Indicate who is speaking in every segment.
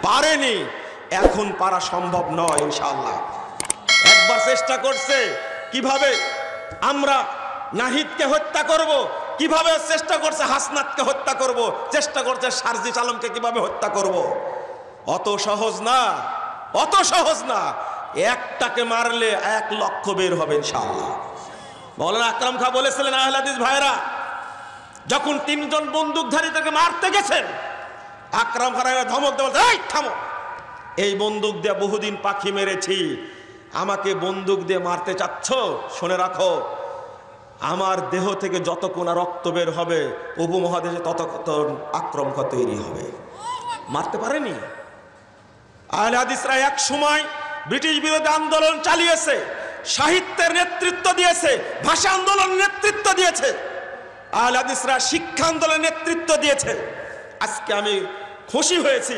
Speaker 1: পারেনি, এখন পারা সম্ভব নয় ইনশাআল্লাহ। একবার চেষ্টা করছে কিভাবে আমরা নাহিদকে হত্যা করব, কিভাবে চেষ্টা করছে হাসনাতকে হত্যা করব, চেষ্টা করছে সারজিস আলমকে কিভাবে হত্যা করব। অত সহজ না, অত সহজ না। একটাকে মারলে 1 লক্ষ বের হবে ইনশাআল্লাহ। মাওলানা আকরাম খাঁ বলেছিলেন, আহলে হাদিস ভাইরা যখন 3 জন বন্দুকধারীদেরকে মারতে গেছেন, আকরাম খাঁ ধমক দিয়ে বলতে, এই থামো, এই বন্দুক দিয়ে বহুদিন পাখি মেরেছি, আমাকে বন্দুক দিয়ে মারতে চাচ্ছ? শুনে রাখো, আমার দেহ থেকে যত কোনা রক্ত বের হবে উপমহাদেশে তত আক্রম খাঁ তৈরি হবে। মারতে পারেনি। আহলে হাদিসরা এক সময় ব্রিটিশ বিরোধী আন্দোলন চালিয়েছে, সাহিত্যের নেতৃত্ব দিয়েছে, ভাষা আন্দোলনের নেতৃত্ব দিয়েছে, আহলে হাদিসরা শিক্ষা আন্দোলনের নেতৃত্ব দিয়েছে। আজকে আমি খুশি হয়েছি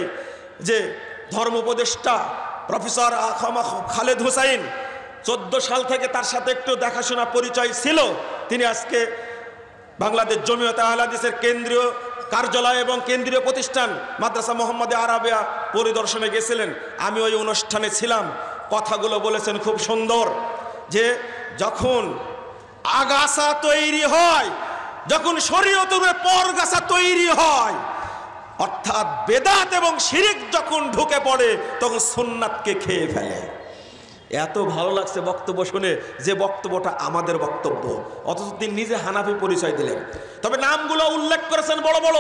Speaker 1: যে ধর্ম উপদেষ্টা প্রফেসর খালেদ হোসাইন 14 সাল থেকে তার সাথে একটু দেখাশোনা পরিচয় ছিল, তিনি আজকে বাংলাদেশ জমিয়তে আহলে হাদিসের কেন্দ্রীয় কার্যালয় এবং কেন্দ্রীয় প্রতিষ্ঠান মাদ্রাসা মোহাম্মদে আরাবিয়া পরিদর্শনে গেছিলেন। আমি ওই অনুষ্ঠানে ছিলাম। কথাগুলো বলেছেন খুব সুন্দর, যে যখন আগাছা তৈরি হয়, যখন শরীয়তের পরগাছা তৈরি হয়, অর্থাৎ বেদাত এবং শিরিক যখন ঢুকে পড়ে, তখন সুন্নাতকে খেয়ে ফেলে। এত ভালো লাগছে বক্তব্য শুনে, যে বক্তব্যটা আমাদের বক্তব্য, অথচ তিনি নিজে হানাফি পরিচয় দিলেন। তবে নামগুলো উল্লেখ করেছেন বড় বড়,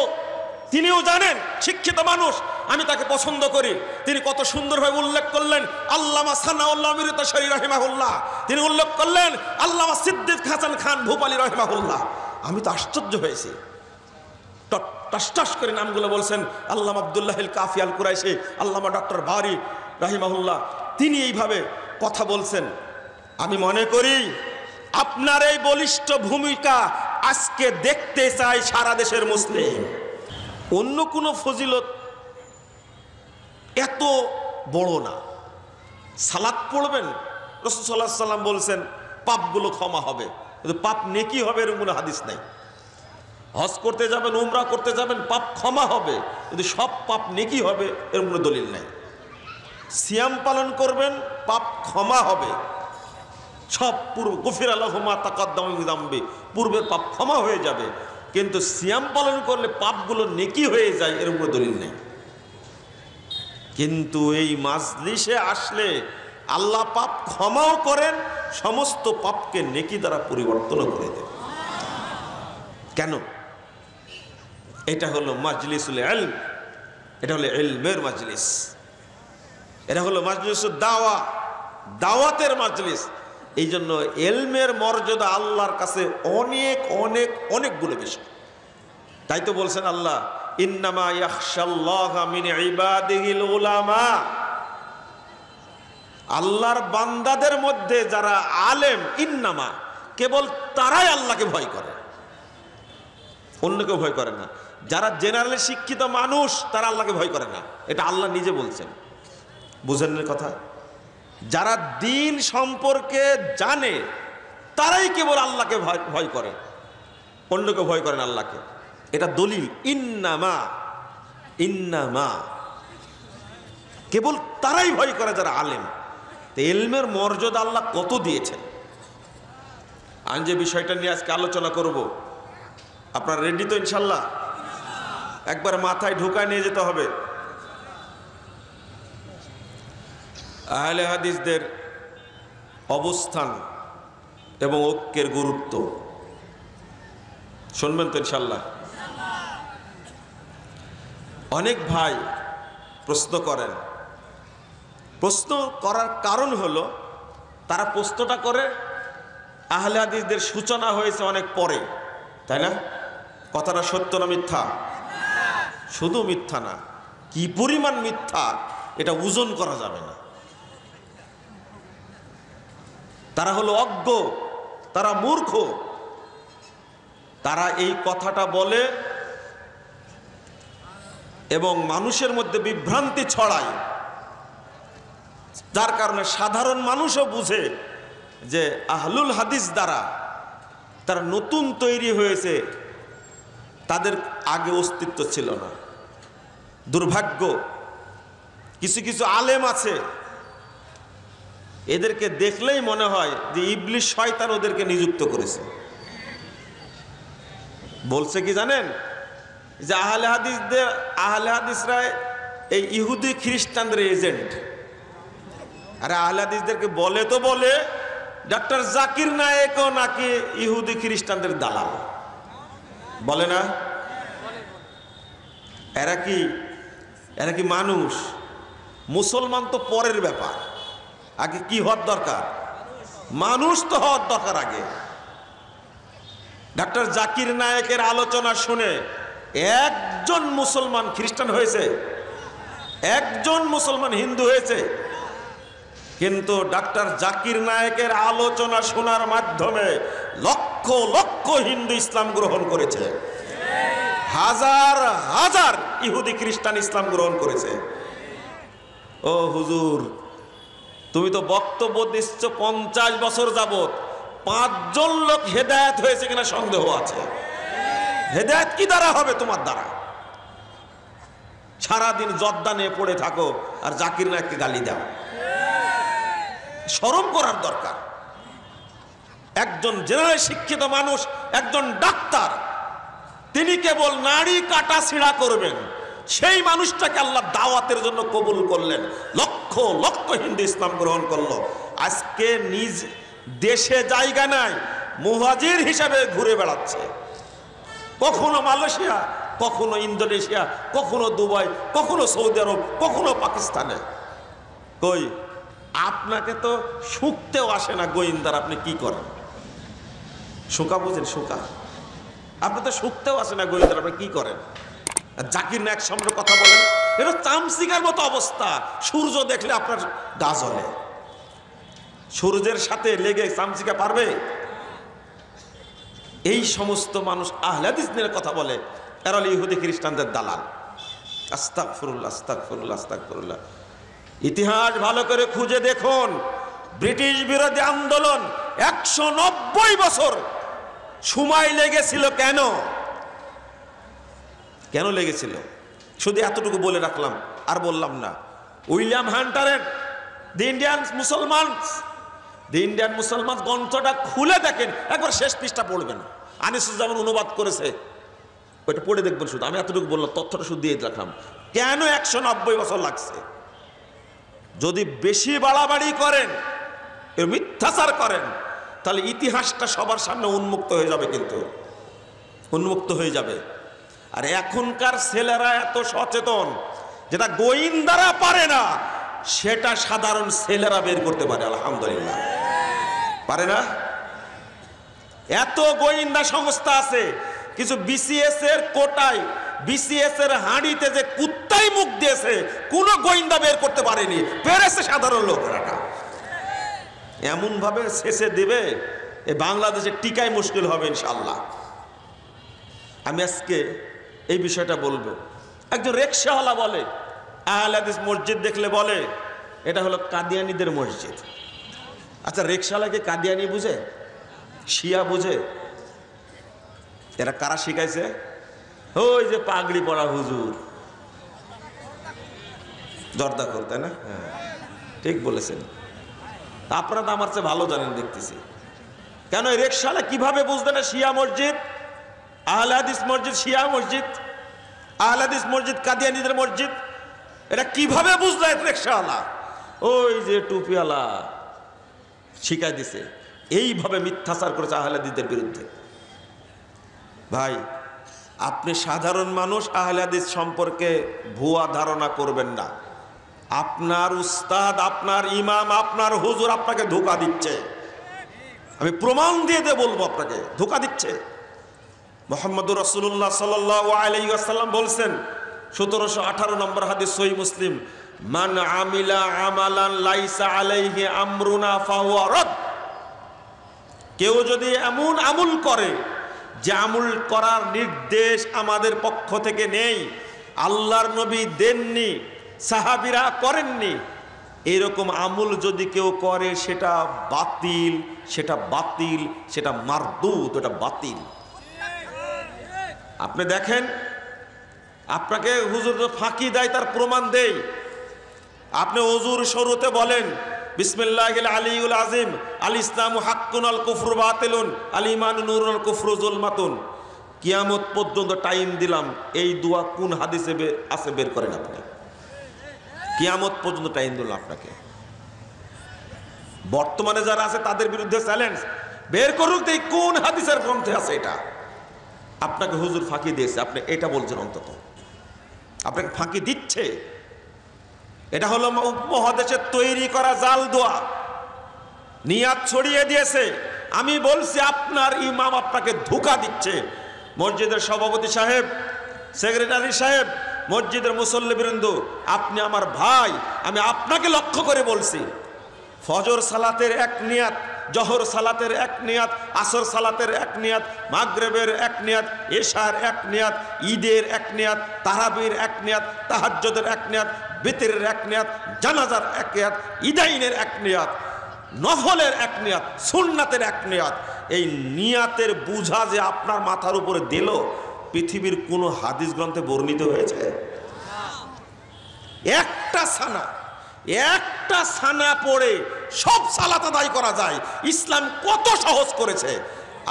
Speaker 1: তিনিও জানেন, শিক্ষিত মানুষ, আমি তাকে পছন্দ করি। তিনি কত সুন্দরভাবে উল্লেখ করলেন আল্লামা সানাউল্লাহ মিরতাশারী রাহিমাহুল্লাহ, তিনি উল্লেখ করলেন আল্লামা সিদ্দিক হাসান খান ভূপালী রাহিমাহুল্লাহ। আমি তো আশ্চর্য হয়েছি। টস করে নামগুলো বলছেন, আল্লামা আব্দুল্লাহিল কাফি আল কুরাইশি, আল্লামা ডক্টর বারি রাহিমাহুল্লাহ, তিনি এইভাবে কথা বলছেন। আমি মনে করি আপনার এই বলিষ্ঠ ভূমিকা আজকে দেখতে চাই সারা দেশের মুসলিম। অন্য কোনো ফজিলত এত বড় না। সালাত পড়বেন, রাসূল সাল্লাল্লাহু আলাইহি ওয়াসাল্লাম বলছেন পাপগুলো ক্ষমা হবে, কিন্তু পাপ নেকি হবে এর কোনো হাদিস নাই। হজ করতে যাবেন, উমরা করতে যাবেন, পাপ ক্ষমা হবে, কিন্তু সব পাপ নেকি হবে এর কোনো দলিল নাই। সিয়াম পালন করবেন, পাপ ক্ষমা হবে, সব গফির লাহু মা তাকাদ্দামা মিন যামবি, পূর্বের পাপ ক্ষমা হয়ে যাবে, কিন্তু সিয়াম পালন করলে পাপগুলো নেকি হয়ে যায় এর কোনো দলিল নেই। কিন্তু এই মাজলিসে আসলে আল্লাহ পাপ ক্ষমাও করেন, সমস্ত পাপকে নেকি দ্বারা পরিবর্তন করে দেন। কেন? এটা হলো মাজলিসুল ইলম, এটা হলো ইলমের মাজলিস, এটা হলো মাজলিসুদ দাওয়া, দাওয়াতের মাজলিস। এই জন্য ইলমের মর্যাদা আল্লাহর কাছে অনেক অনেক অনেক গুণ বেশি। তাই তো বলছেন আল্লাহ, ইন্নামা ইয়াখশাল্লাহা মিন ইবাদিহিল উলামা, আল্লাহর বান্দাদের মধ্যে যারা আলেম, ইন্নামা, কেবল তারাই আল্লাহকে ভয় করে, অন্য কেউ ভয় করে না। যারা জেনারেলি শিক্ষিত মানুষ তারা আল্লাহকে ভয় করে না, এটা আল্লাহ নিজে বলছেন। বুঝেন না কথা? যারা দ্বীন সম্পর্কে জানে তারাই কেবল আল্লাহকে ভয় করে, অন্য কেউ ভয় করেন আল্লাহকে। এটা দলিল, ইন্নামা, ইন্নামা, কেবল তারাই ভয় করে যারা আলেম। তো ইলমের মর্যাদা আল্লাহ কত দিয়েছেন। আমি যে বিষয়টা নিয়ে আজকে আলোচনা করব, আপনারা রেডি তো ইনশাল্লাহ? একবার মাথায় ঢুকায় নিয়ে যেতে হবে। আহলে হাদিসদের অবস্থান এবং ঐক্যের গুরুত্ব শুনবেন তো ইনশাল্লাহ? অনেক ভাই প্রশ্ন করেন, প্রশ্ন করার কারণ হলো তারা প্রশ্নটা করে আহলে হাদিসদের সূচনা হয়েছে অনেক পরে, তাই না? কথাটা সত্য না মিথ্যা? শুধু মিথ্যা না, কি পরিমাণ মিথ্যা এটা ওজন করা যাবে না। তারা হলো অজ্ঞ, তারা মূর্খ, তারা এই কথাটা বলে এবং মানুষের মধ্যে বিভ্রান্তি ছড়ায়, যার কারণে সাধারণ মানুষও বুঝে যে আহলুল হাদিস দ্বারা তারা নতুন তৈরি হয়েছে, তাদের আগে অস্তিত্ব ছিল না। দুর্ভাগ্য, কিছু কিছু আলেম আছে, এদেরকে দেখলেই মনে হয় যে ইবলিশ শয়তান ওদেরকে নিযুক্ত করেছে। বলছে কি জানেন, যে আহলে হাদিসরা এই ইহুদি খ্রিস্টানদের এজেন্ট। আরে আহলে হাদিসদেরকে বলে তো বলে ডক্টর জাকির নায়েকও নাকি ইহুদি খ্রিস্টানদের দালাল, বলে না? এরা কি মানুষ? মুসলমান তো পরের ব্যাপার, আগে কি হওয়ার দরকার? মানুষ তো হওয়ার দরকার আগে। ডক্টর জাকির নায়েকের আলোচনা শুনে একজন মুসলমান খ্রিস্টান হয়েছে? একজন মুসলমান হিন্দু হয়েছে? কিন্তু ডক্টর জাকির নায়েকের আলোচনা শোনার মাধ্যমে লক্ষ লক্ষ হিন্দু ইসলাম গ্রহণ করেছে, হাজার হাজার ইহুদি খ্রিস্টান ইসলাম গ্রহণ করেছে। ও হুজুর, তুমি তো বক্তব্য দিচ্ছ 50 বছর যাবত, 5 জন লোক হেদায়েত হয়েছে কিনা সন্দেহ আছে। হেদায়েত কি দ্বারা হবে? তোমার দ্বারা। সারাদিন জর্দা নিয়ে পড়ে থাকো আর জাকির নায়েককে গালি দাও। শরম করার দরকার। একজন জেনারেল শিক্ষিত মানুষ, একজন ডাক্তার, তিনি কেবল নাড়ি কাটা ছিঁড়া করবেন, সেই মানুষটাকে আল্লাহ দাওয়াতের জন্য কবুল করলেন। লক্ষ লক্ষ হিন্দু ইসলাম গ্রহণ করলো। আজকে নিজ দেশে জায়গা নাই, মুহাজির হিসাবে ঘুরে বেড়াচ্ছে। কখনো মালয়েশিয়া, কখনো ইন্দোনেশিয়া, কখনো দুবাই, কখনো সৌদি আরব, কখনো পাকিস্তানে। কই, আপনাকে তো শুকতেও আসে না গোয়েন্দার, আপনি কি করেন? শুকা বুঝেন? শুকা আপনি তো শুকতেও আসে না গোয়েন্দার, আপনি কি করেন? জাকির নায়েক সামনে কথা বলেন, এটা চামচিকার মতো অবস্থা। সূর্য দেখলে আপনার গা জ্বলে। সূর্যের সাথে লেগে চামচিকা পারবে? এই সমস্ত মানুষ আহলে হাদিস নিয়ে কথা বলে, এরা হলো ইহুদি খ্রিস্টানদের দালাল। আস্তাগফিরুল্লাহ, আস্তাগফিরুল্লাহ, আস্তাগফিরুল্লাহ। ইতিহাস ভালো করে খুঁজে দেখুন, ব্রিটিশ বিরোধী আন্দোলন 190 বছর সময় লেগেছিল। কেন কেন লেগেছিল? শুধু এতটুকু বলে রাখলাম, আর বললাম না। উইলিয়াম হান্টারের দি ইন্ডিয়ান মুসলমান গ্রন্থটা খুলে দেখেন, একবার শেষ পৃষ্ঠা পড়বেন। আনিসুজ্জামান অনুবাদ করেছে, ওইটা পড়ে দেখবেন। শুধু আমি এতটুকু বললাম, তথ্যটা শুধু দিয়ে রাখলাম। কেন 190 বছর লাগছে? যদি বেশি বাড়াবাড়ি করেন, মিথ্যাচার করেন, তাহলে ইতিহাসটা সবার সামনে উন্মুক্ত হয়ে যাবে, কিন্তু উন্মুক্ত হয়ে যাবে। আর এখনকার ছেলেরা এত সচেতন, যেটা গোয়েন্দারা পারে না সেটা সাধারণ ছেলেরা বের করতে পারে। আলহামদুলিল্লাহ, পারে না? এত গোয়েন্দা সংস্থা আছে, কিছু বিসিএস এর কোটায়, বিসিএস এর হাঁড়িতে যে কুত্তাই মুখ দিয়েছে, কোনো গোয়েন্দা বের করতে পারেনি, পেরেছে সাধারণ লোকেরা। এমন ভাবে শেষে দিবে, এ বাংলাদেশে টিকাই মুশকিল হবে ইনশাআল্লাহ। আমি আজকে এই বিষয়টা বলবো। একজন রিকশাওয়ালা বলে, আহলে হাদিস মসজিদ দেখলে বলে এটা হলো কাদিয়ানীদের মসজিদ। আচ্ছা, রিকশাওয়ালাকে কাদিয়ানি বুঝে? শিয়া বুঝে? এরা কারা শিখাইছে? ওই যে পাগড়ি পরা হুজুর, জর্দা করতে না? হ্যাঁ, ঠিক বলেছেন। আপনারা তো আমার চেয়ে ভালো জানেন দেখতেছি। কেন এই রিকশাওয়ালা কিভাবে বুঝবে না শিয়া মসজিদ, আহলে হাদিস মসজিদ শিয়া মসজিদ, আহলে হাদিস মসজিদ কাদিয়ানীদের মসজিদ? এটা কিভাবে বুঝলো রিকশাওয়ালা? ওই যে টুপিওয়ালা শিখাই দিছে। এইভাবে মিথ্যাচার করেছে আহলে হাদিসদের বিরুদ্ধে। ভাই, আপনি সাধারণ মানুষ, আহলে হাদিস সম্পর্কে ভুয়া ধারণা করবেন না। আপনার উস্তাদ, আপনার ইমাম, আপনার হুজুর আপনাকে ধোঁকা দিচ্ছে। আমি প্রমাণ দিয়ে বলবো, আপনাকে ধোঁকা দিচ্ছে। মুহাম্মদুর রাসূলুল্লাহ সাল্লাল্লাহু আলাইহি ওয়াসাল্লাম বলছেন, 1718 নম্বর হাদিস, সহিহ মুসলিম, মান আমিলা আমালান লাইসা আলাইহি আমরুনা ফাহুয়া রাদ। কেউ যদি এমন আমল করে যে আমল করার নির্দেশ আমাদের পক্ষ থেকে নেই, আল্লাহর নবী দেননি, সাহাবীরা করেননি, এরকম আমল যদি কেউ করে সেটা বাতিল, সেটা বাতিল, সেটা মারদুদ, ওটা বাতিল। আপনি দেখেন, আপনাকে হুজুর ফাঁকি দেয়, তার প্রমাণ দেয়। আপনি ওযুর শুরুতে বলেন বিসমিল্লাহিল আলিয়ুল আযীম, আল ইসলামু হাক্কুন আল কুফরু বাতিলুন, আল ঈমানু নূরুন আল কুফরু যুলমাতুন। কিয়ামত পর্যন্ত টাইম দিলাম, এই দোয়া কোন হাদিসে আছে বের করেন আপনি। কিয়ামত পর্যন্ত টাইম দিলাম আপনাকে। বর্তমানে যারা আছে তাদের বিরুদ্ধে চ্যালেঞ্জ, বের করুক এই কোন হাদিসের গ্রন্থে আছে এটা। আপনাকে হুজুর ফাঁকি দিয়েছে, আপনি এটা বলছেন, অন্তত আপনাকে ফাঁকি দিচ্ছে। এটা হলো উপমহাদেশের তৈরি করা জাল দোয়া, নিয়াত ছড়িয়ে দিয়েছে। আমি বলছি আপনার ইমাম আপনাকে ধোঁকা দিচ্ছে। মসজিদের সভাপতি সাহেব, সেক্রেটারি সাহেব, মসজিদের মুসল্লিবৃন্দ, আপনি আমার ভাই, আমি আপনাকে লক্ষ্য করে বলছি, ফজর সালাতের এক নিয়াত, জহর সালাতের এক নিয়াত, আসর সালাতের এক নিয়াত, মাগরিবের এক নিয়াত, এশার এক নিয়াত, ঈদের এক নিয়াত, তারাবির এক নিয়াত, তাহাজ্জুদের এক নিয়াত, বিতরের এক নিয়াত, জানাজার এক নিয়াত, ঈদাইনের এক নিয়াত, নফলের এক নিয়াত, সুন্নাতের এক নিয়াত। এই নিয়াতের বুঝা যে আপনার মাথার উপরে দিল, পৃথিবীর কোন হাদিস গ্রন্থে বর্ণিত হয়েছে? একটা সানা পড়ে সব সালাত আদায় করা যায়। ইসলাম কত সহজ করেছে,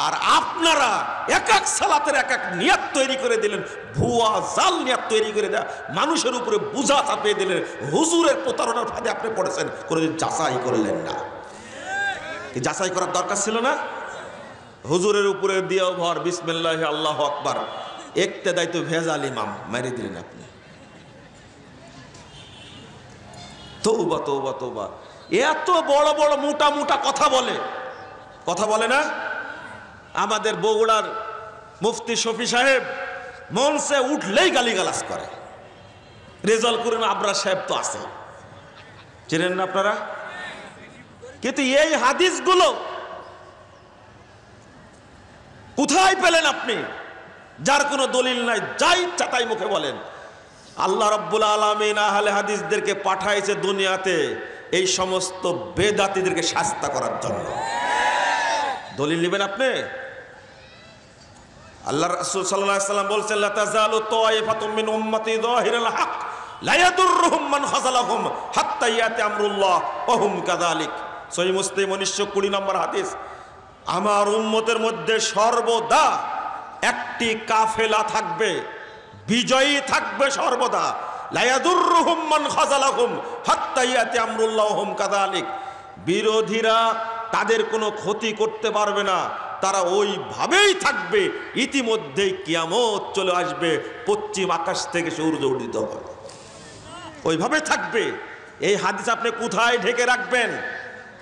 Speaker 1: আর আপনারা এক এক সালাতের এক এক নিয়াত তৈরি করে দিলেন, ভুয়া জাল নিয়াত তৈরি করে দেয়া, মানুষের উপরে বোঝা চাপিয়ে দিলেন। হুজুরের প্রতারণার ফাঁদে আপনি পড়েছেন, কোনোদিন যাচাই করলেন না। যাচাই করার দরকার ছিল না? হুজুরের উপরে দিয়েও ভর, বিসমিল্লাহি আল্লাহু আকবার, ইক্তেদাই তো ভেজাল ইমাম মেরে দিলেন আপনি। তওবা তওবা তওবা। এত বড় বড় মোটা মোটা কথা বলে না? আমাদের বগুড়ার মুফতি শফি সাহেব মঞ্চে উঠলেই গালিগালাজ করে। রেজাল করিম আবরার সাহেব তো আছে, চেনেন না আপনারা? কিন্তু এই হাদিসগুলো কোথায় পেলেন আপনি? যার কোনো দলিল নাই, যাই ইচ্ছা তাই মুখে বলেন। আল্লাহ রাব্বুল আলামিন আহলে হাদিসদেরকে পাঠাইছে দুনিয়াতে এই সমস্ত বেদাতীদেরকে শাস্তা করার জন্য। দলিল নেবেন আপনি? আল্লাহ রাসূল সাল্লাল্লাহু আলাইহি ওয়াসাল্লাম বলছেন, লা তাযালু তায়ফাতুম মিন উম্মতি যাহিরুল হক লা ইয়াদুররুহুম মান খাযালাহুম হাত্তা ইয়াতি আমরুল্লাহ ওয়া হুম কাযালিক। সহিহ মুসলিম 1920 নম্বর হাদিস। আমার উম্মতের মধ্যে সর্বদা একটি কাফেলা থাকবে, বিজয়ী থাকবে সর্বদা। লা ইয়াদুররুহুম মান খাযালাহুম হাত্তা ইয়াতি আমরুল্লাহ ওয়া হুম কাযালিক। বিরোধীরা তাদের কোনো ক্ষতি করতে পারবে না, তারা ওইভাবেই থাকবে। ইতিমধ্যেই কিয়ামত চলে আসবে, পশ্চিম আকাশ থেকে সূর্য উদিত হবে, ওইভাবে থাকবে। এই হাদিস আপনি কোথায় ঢেকে রাখবেন?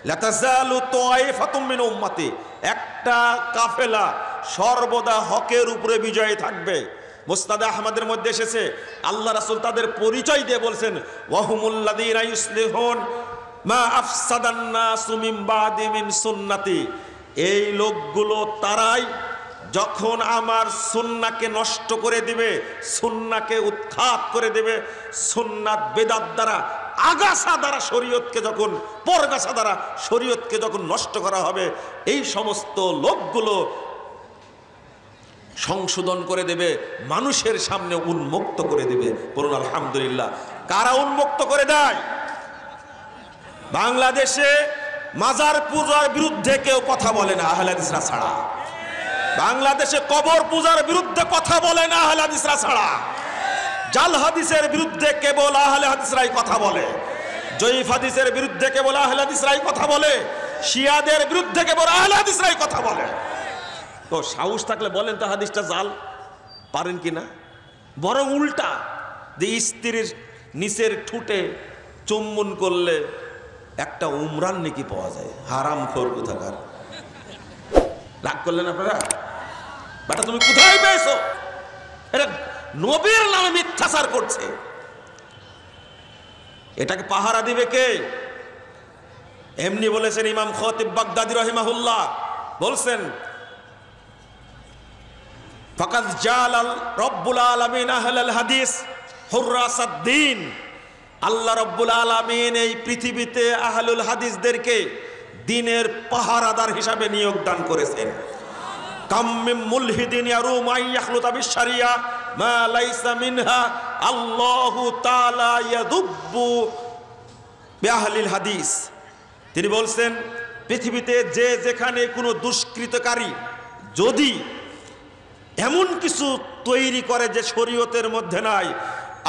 Speaker 1: লা তাযালু তায়ফাতুম মিন উম্মতি, একটা কাফেলা সর্বদা হকের উপরে বিজয়ী থাকবে। মুসনাদ আহমদের মধ্যে এসেছে, আল্লাহ রাসূল তাদের পরিচয় দিয়ে বলছেন, ওয়াহুমুল্লাযীনা ইউসলিহুন মা আফসাদান নাসু মিন বাদি মিন সুন্নতি। এই লোকগুলো তারাই যখন আমার সুন্নাহকে নষ্ট করে দিবে, সুন্নাহকে উৎখাত করে দেবে, সুন্নাত বেদাত দ্বারা, আগাছা দ্বারা শরীয়তকে যখন, পরগাছা দ্বারা শরীয়তকে যখন নষ্ট করা হবে, এই সমস্ত লোকগুলো সংশোধন করে দেবে, মানুষের সামনে উন্মুক্ত করে দেবে। বলুন আলহামদুলিল্লাহ। কারা উন্মুক্ত করে দেয়? বাংলাদেশে মাজার পূজার বিরুদ্ধে কেউ কথা বলে না আহলে হাদিসরা ছাড়া। বাংলাদেশে কবর পূজার বিরুদ্ধে কথা বলে না আহলে হাদিসরা ছাড়া। জাল হাদিসের বিরুদ্ধে কেবল আহলে হাদিসরাই কথা বলে। জয়ীফ হাদিসের বিরুদ্ধে কেবল আহলে হাদিসরাই কথা বলে। শিয়াদের বিরুদ্ধে কেবল আহলে হাদিসরাই কথা বলে। তো সাহস থাকলে বলেন তো হাদিসটা জাল, পারেন কিনা? বরং উল্টা, যে স্ত্রীর নিচের ঠুটে চুম্বন করলে একটা উমরান নাকি পাওয়া যায়। হারাম খোর কোথাকার। রাগ করলেন আপনারা? বেটা তুমি কোথায় পেয়েছো? এটা নবীর নামে মিথ্যাচার করছে। এটাকে পাহারা দিবে কে? এমনি বলেছেন ইমাম খতিব বাগদাদি রাহিমাহুল্লাহ, বলছেন ফাকাদ জালাল রব্বুল আলামিন আহলাল হাদিস হুররাসাদ-দ্বীন। আল্লাহ রব্বুল আলামিন এই পৃথিবীতে আহলুল হাদিসদেরকে দ্বীনের পাহারাদার হিসাবে নিয়োগ দান করেছেন। কাম মিন মুলহিদিন ইয়ারুম আন ইয়াখলুতা বিশ-শারিয়া মা লাইসা মিনহা আল্লাহু তাআলা ইয়াদুব্বু বিআহলিল হাদিস। তিনি বলছেন পৃথিবীতে যে যেখানে কোনো দুষ্কৃতকারী যদি এমন কিছু তৈরি করে যে শরীয়তের মধ্যে নাই,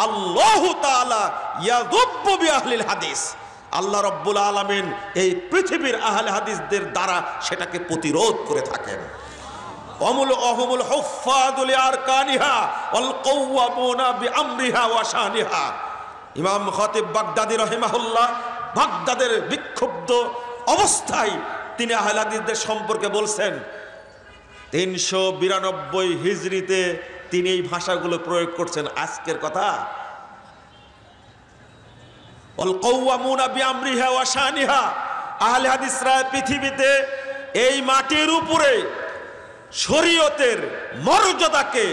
Speaker 1: আল্লাহু তাআলা ইয়াযুব্বু বিআহলিল হাদিস, আল্লাহ রাব্বুল আলামিন এই পৃথিবীর আহলে হাদিসদের দ্বারা সেটাকে প্রতিরোধ করে থাকেন। অহুমুল হুফাযুল আরকানিহা ওয়াল কাওয়ামুনা বিআমরিহা ওয়া শানিহা। ইমাম খতিব বাগদাদি রাহিমাহুল্লাহ বাগদাদের বিক্ষুব্ধ অবস্থায় তিনি আহলে হাদিসদের সম্পর্কে বলছেন 392 হিজরিতে তিনি এই ভাষাগুলো প্রয়োগ করছেন। আজকের কথা, ওয়াল কাওয়ামুনা বিআমরিহা ওয়া শানিহা, আহলে হাদিসরা পৃথিবীতে এই মাটির উপরে শরীয়তের মর্যাদাকে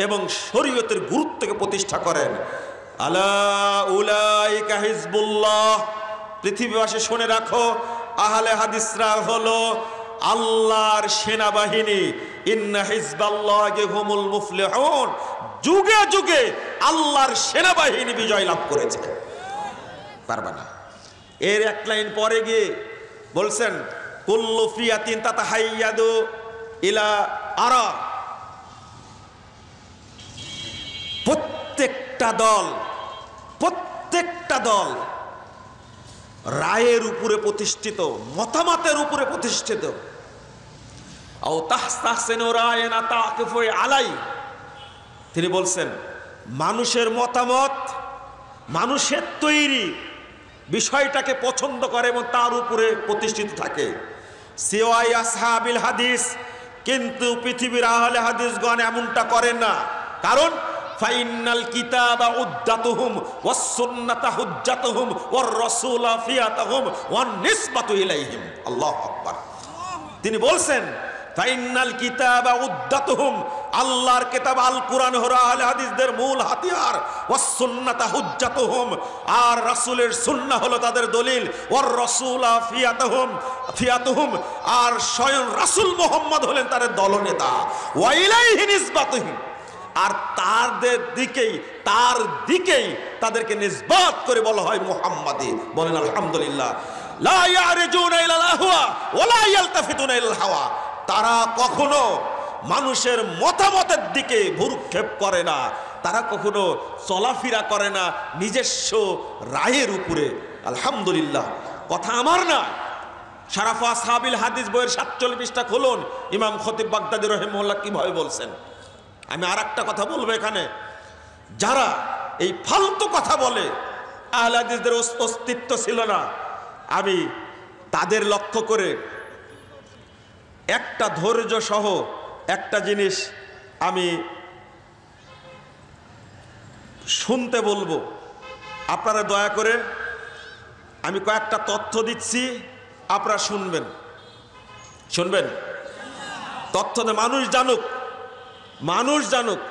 Speaker 1: এবং শরীয়তের গুরুত্বকে প্রতিষ্ঠা করেন। আলা উলাইকা হিজবুল্লাহ, পৃথিবীবাসী শুনে রাখো, আহলে হাদিসরা হলো আল্লাহর সেনাবাহিনী। ইন্না হিজবাল্লাহি হুমুল মুফলিহুন, যুগে যুগে আল্লাহর সেনাবাহিনী বিজয় লাভ করেছে, পারবে না। এর এক লাইন পরে গিয়ে বলছেন কুল্লু ফিয়াতিন তাতাহাইয়াদু ইলা আরা, প্রত্যেকটা দল রায়ের উপরে প্রতিষ্ঠিত, মতামতের উপরে প্রতিষ্ঠিত। আও তাহসাসিনু রায়না তাকিফু আলাই, তিনি বলছেন মানুষের মতামত, মানুষের তৈরি বিষয়টাকে পছন্দ করে এবং তার উপরে প্রতিষ্ঠিত থাকে। সিওয়াই আসহাবিল হাদিস, কিন্তু পৃথিবীর আহলে হাদিসগণ এমনটা করেন না। কারণ ফাইনাল কিতাবা উদ্দাতুহুম ওয়াস সুন্নাতা হুজ্জাতুহুম ওয়ার রাসূলা ফিয়াতুহুম ওয়ান নিসবাতু ইলাইহিম। আল্লাহু আকবার। তিনি বলছেন ফাইনাল কিতাবা উদ্দাতুহুম, আল্লাহর কিতাব আল কুরআন হলো আহলে হাদিসদের মূল হাতিয়ার। ওয়াস সুন্নাতা হুজ্জাতুহুম, আর রাসূলের সুন্নাহ হলো তাদের দলিল। ওয়ার রাসূলা ফিয়াতুহুম, আর স্বয়ং রাসূল মুহাম্মদ হলেন তাদের দলনেতা। ওয়া ইলাইহি নিসবাতুহুম, আর তার দিকেই তাদেরকে নিসবত করে বলা হয় মুহাম্মাদি। বলেন আলহামদুলিল্লাহ। লা ইয়ারজুনা ইলাল আহওয়া ওয়া লা ইয়ালতাফিতুনা ইলাল হাওয়া, তারা কখনো মানুষের মতামতের দিকে ভ্রুক্ষেপ করে না, তারা কখনো চলাফেরা করে না নিজস্ব রায়ের উপরে। আলহামদুলিল্লাহ, কথা আমার না, শারাফু আসহাবিল হাদিস বইয়ের 47 পৃষ্ঠা খুলুন, ইমাম খতিব বাগদাদি রাহিমাহুল্লাহ কিভাবে বলছেন। আমি আর একটা কথা বলবো এখানে, যারা এই ফালতু কথা বলে আহলে হাদিসদের অস্তিত্ব ছিল না, আমি তাদের লক্ষ্য করে একটা ধৈর্য সহ একটা জিনিস আমি শুনতে বলবো। আপনারা দয়া করে, আমি কয়েকটা তথ্য দিচ্ছি, আপনারা শুনবেন। তথ্য মানুষ জানুক।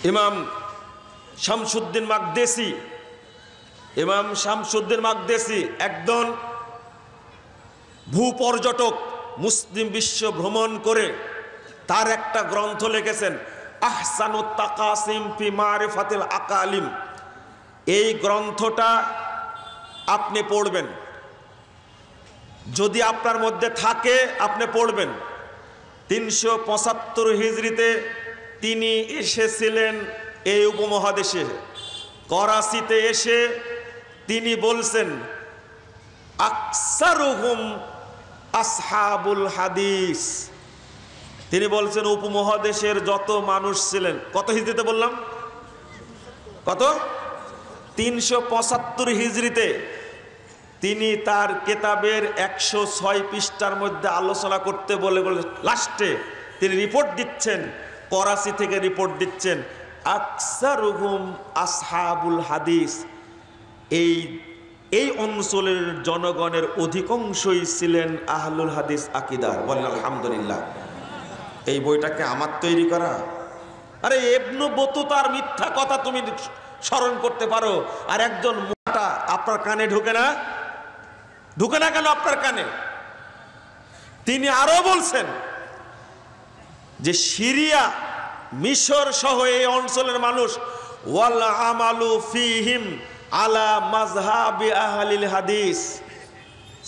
Speaker 1: ইমাম শামসুদ্দিন মাকদেসি একজন ভূপর্যটক, মুসলিম বিশ্ব ভ্রমণ করে তার একটা গ্রন্থ লিখেছেন আহসানুত তাকাসিম ফি মারিফাতিল আকালিম। এই গ্রন্থটা আপনি পড়বেন, যদি আপনার মধ্যে থাকে আপনি পড়বেন। 375 হিজরিতে তিনি এসেছিলেন এই উপমহাদেশে, করাচিতে এসে তিনি বলছেন আকসারুহুম আসহাবুল হাদিস। তিনি বলছেন উপমহাদেশের যত মানুষ ছিলেন, কত হিজরিতে বললাম, কত 375 হিজরিতে তিনি তার কেতাবের 106 পৃষ্ঠার মধ্যে আলোচনা করতে বলে লাস্টে তিনি রিপোর্ট দিচ্ছেন, করাচি থেকে রিপোর্ট দিচ্ছেন আকসারুহুম আসহাবুল হাদিস। এই অঞ্চলের জনগণের অধিকাংশই ছিলেন আহলুল হাদিস আকিদার। বলেন আলহামদুলিল্লাহ। এই বইটাকে আমার তৈরি করা? আরে ইবনে বতুতার মিথ্যা কথা তুমি স্মরণ করতে পারো, আর একজন মোটা আপনার কানে ঢুকে না কেন আপনার কানে? তিনি আরো বলছেন যে সিরিয়া মিশর সহ এই অঞ্চলের মানুষ ওয়াল আমালু ফিহিম আলা মাজহাবি আহলিল হাদিস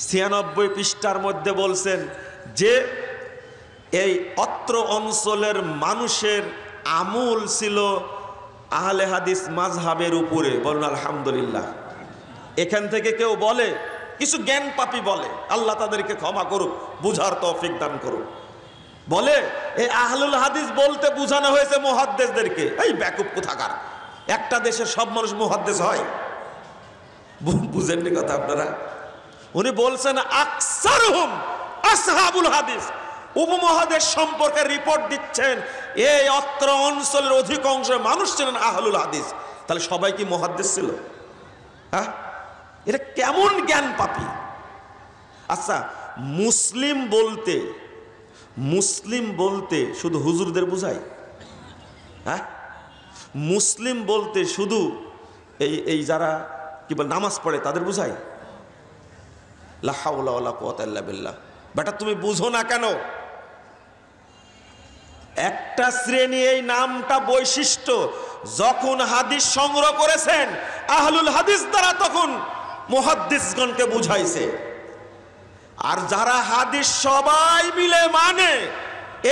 Speaker 1: 96 পৃষ্ঠার মধ্যে বলছেন যে এই অত্র অঞ্চলের মানুষের আমল ছিল আহলে হাদিস মাজহাবের উপরে। বলুন আলহামদুলিল্লাহ। এখান থেকে কেউ বলে, কিছু জ্ঞান পাপী বলে, আল্লাহ তাদেরকে ক্ষমা করুক, বুঝার তৌফিক দান করুক, বলে এই আহলুল হাদিস বলতে বোঝানো হয়েছে মুহাদ্দিসদেরকে। এই বেকুব কোথাকার, একটা দেশের সব মানুষ মুহাদ্দিস হয়? বুঝেননি কথা আপনারা? উনি বলছেন আকসারুহুম আসহাবুল হাদিস, উপমহাদেশ সম্পর্কে রিপোর্ট দিচ্ছেন এই অত্র অঞ্চলের অধিকাংশ মানুষ ছিলেন আহলুল হাদিস। তাহলে সবাই কি মুহাদ্দিস ছিল? হ্যাঁ, এটা কেমন জ্ঞান পাপী। আচ্ছা, মুসলিম বলতে শুধু হুজুরদের বুঝায়? হ্যাঁ, মুসলিম বলতে শুধু এই যারা কি বল নামাজ পড়ে তাদের বুঝায়? লা হাওলা ওয়ালা কুওয়াতা ইল্লা বিল্লাহ। বেটা তুমি বুঝো না কেন? একটা শ্রেণী এই নামটা বৈশিষ্ট্য যখন হাদিস সংগ্রহ করেছেন আহলুল হাদিস দ্বারা, তখন মুহাদ্দিসগণকে বুঝাইছে। আর যারা হাদিস সবাই মিলে মানে,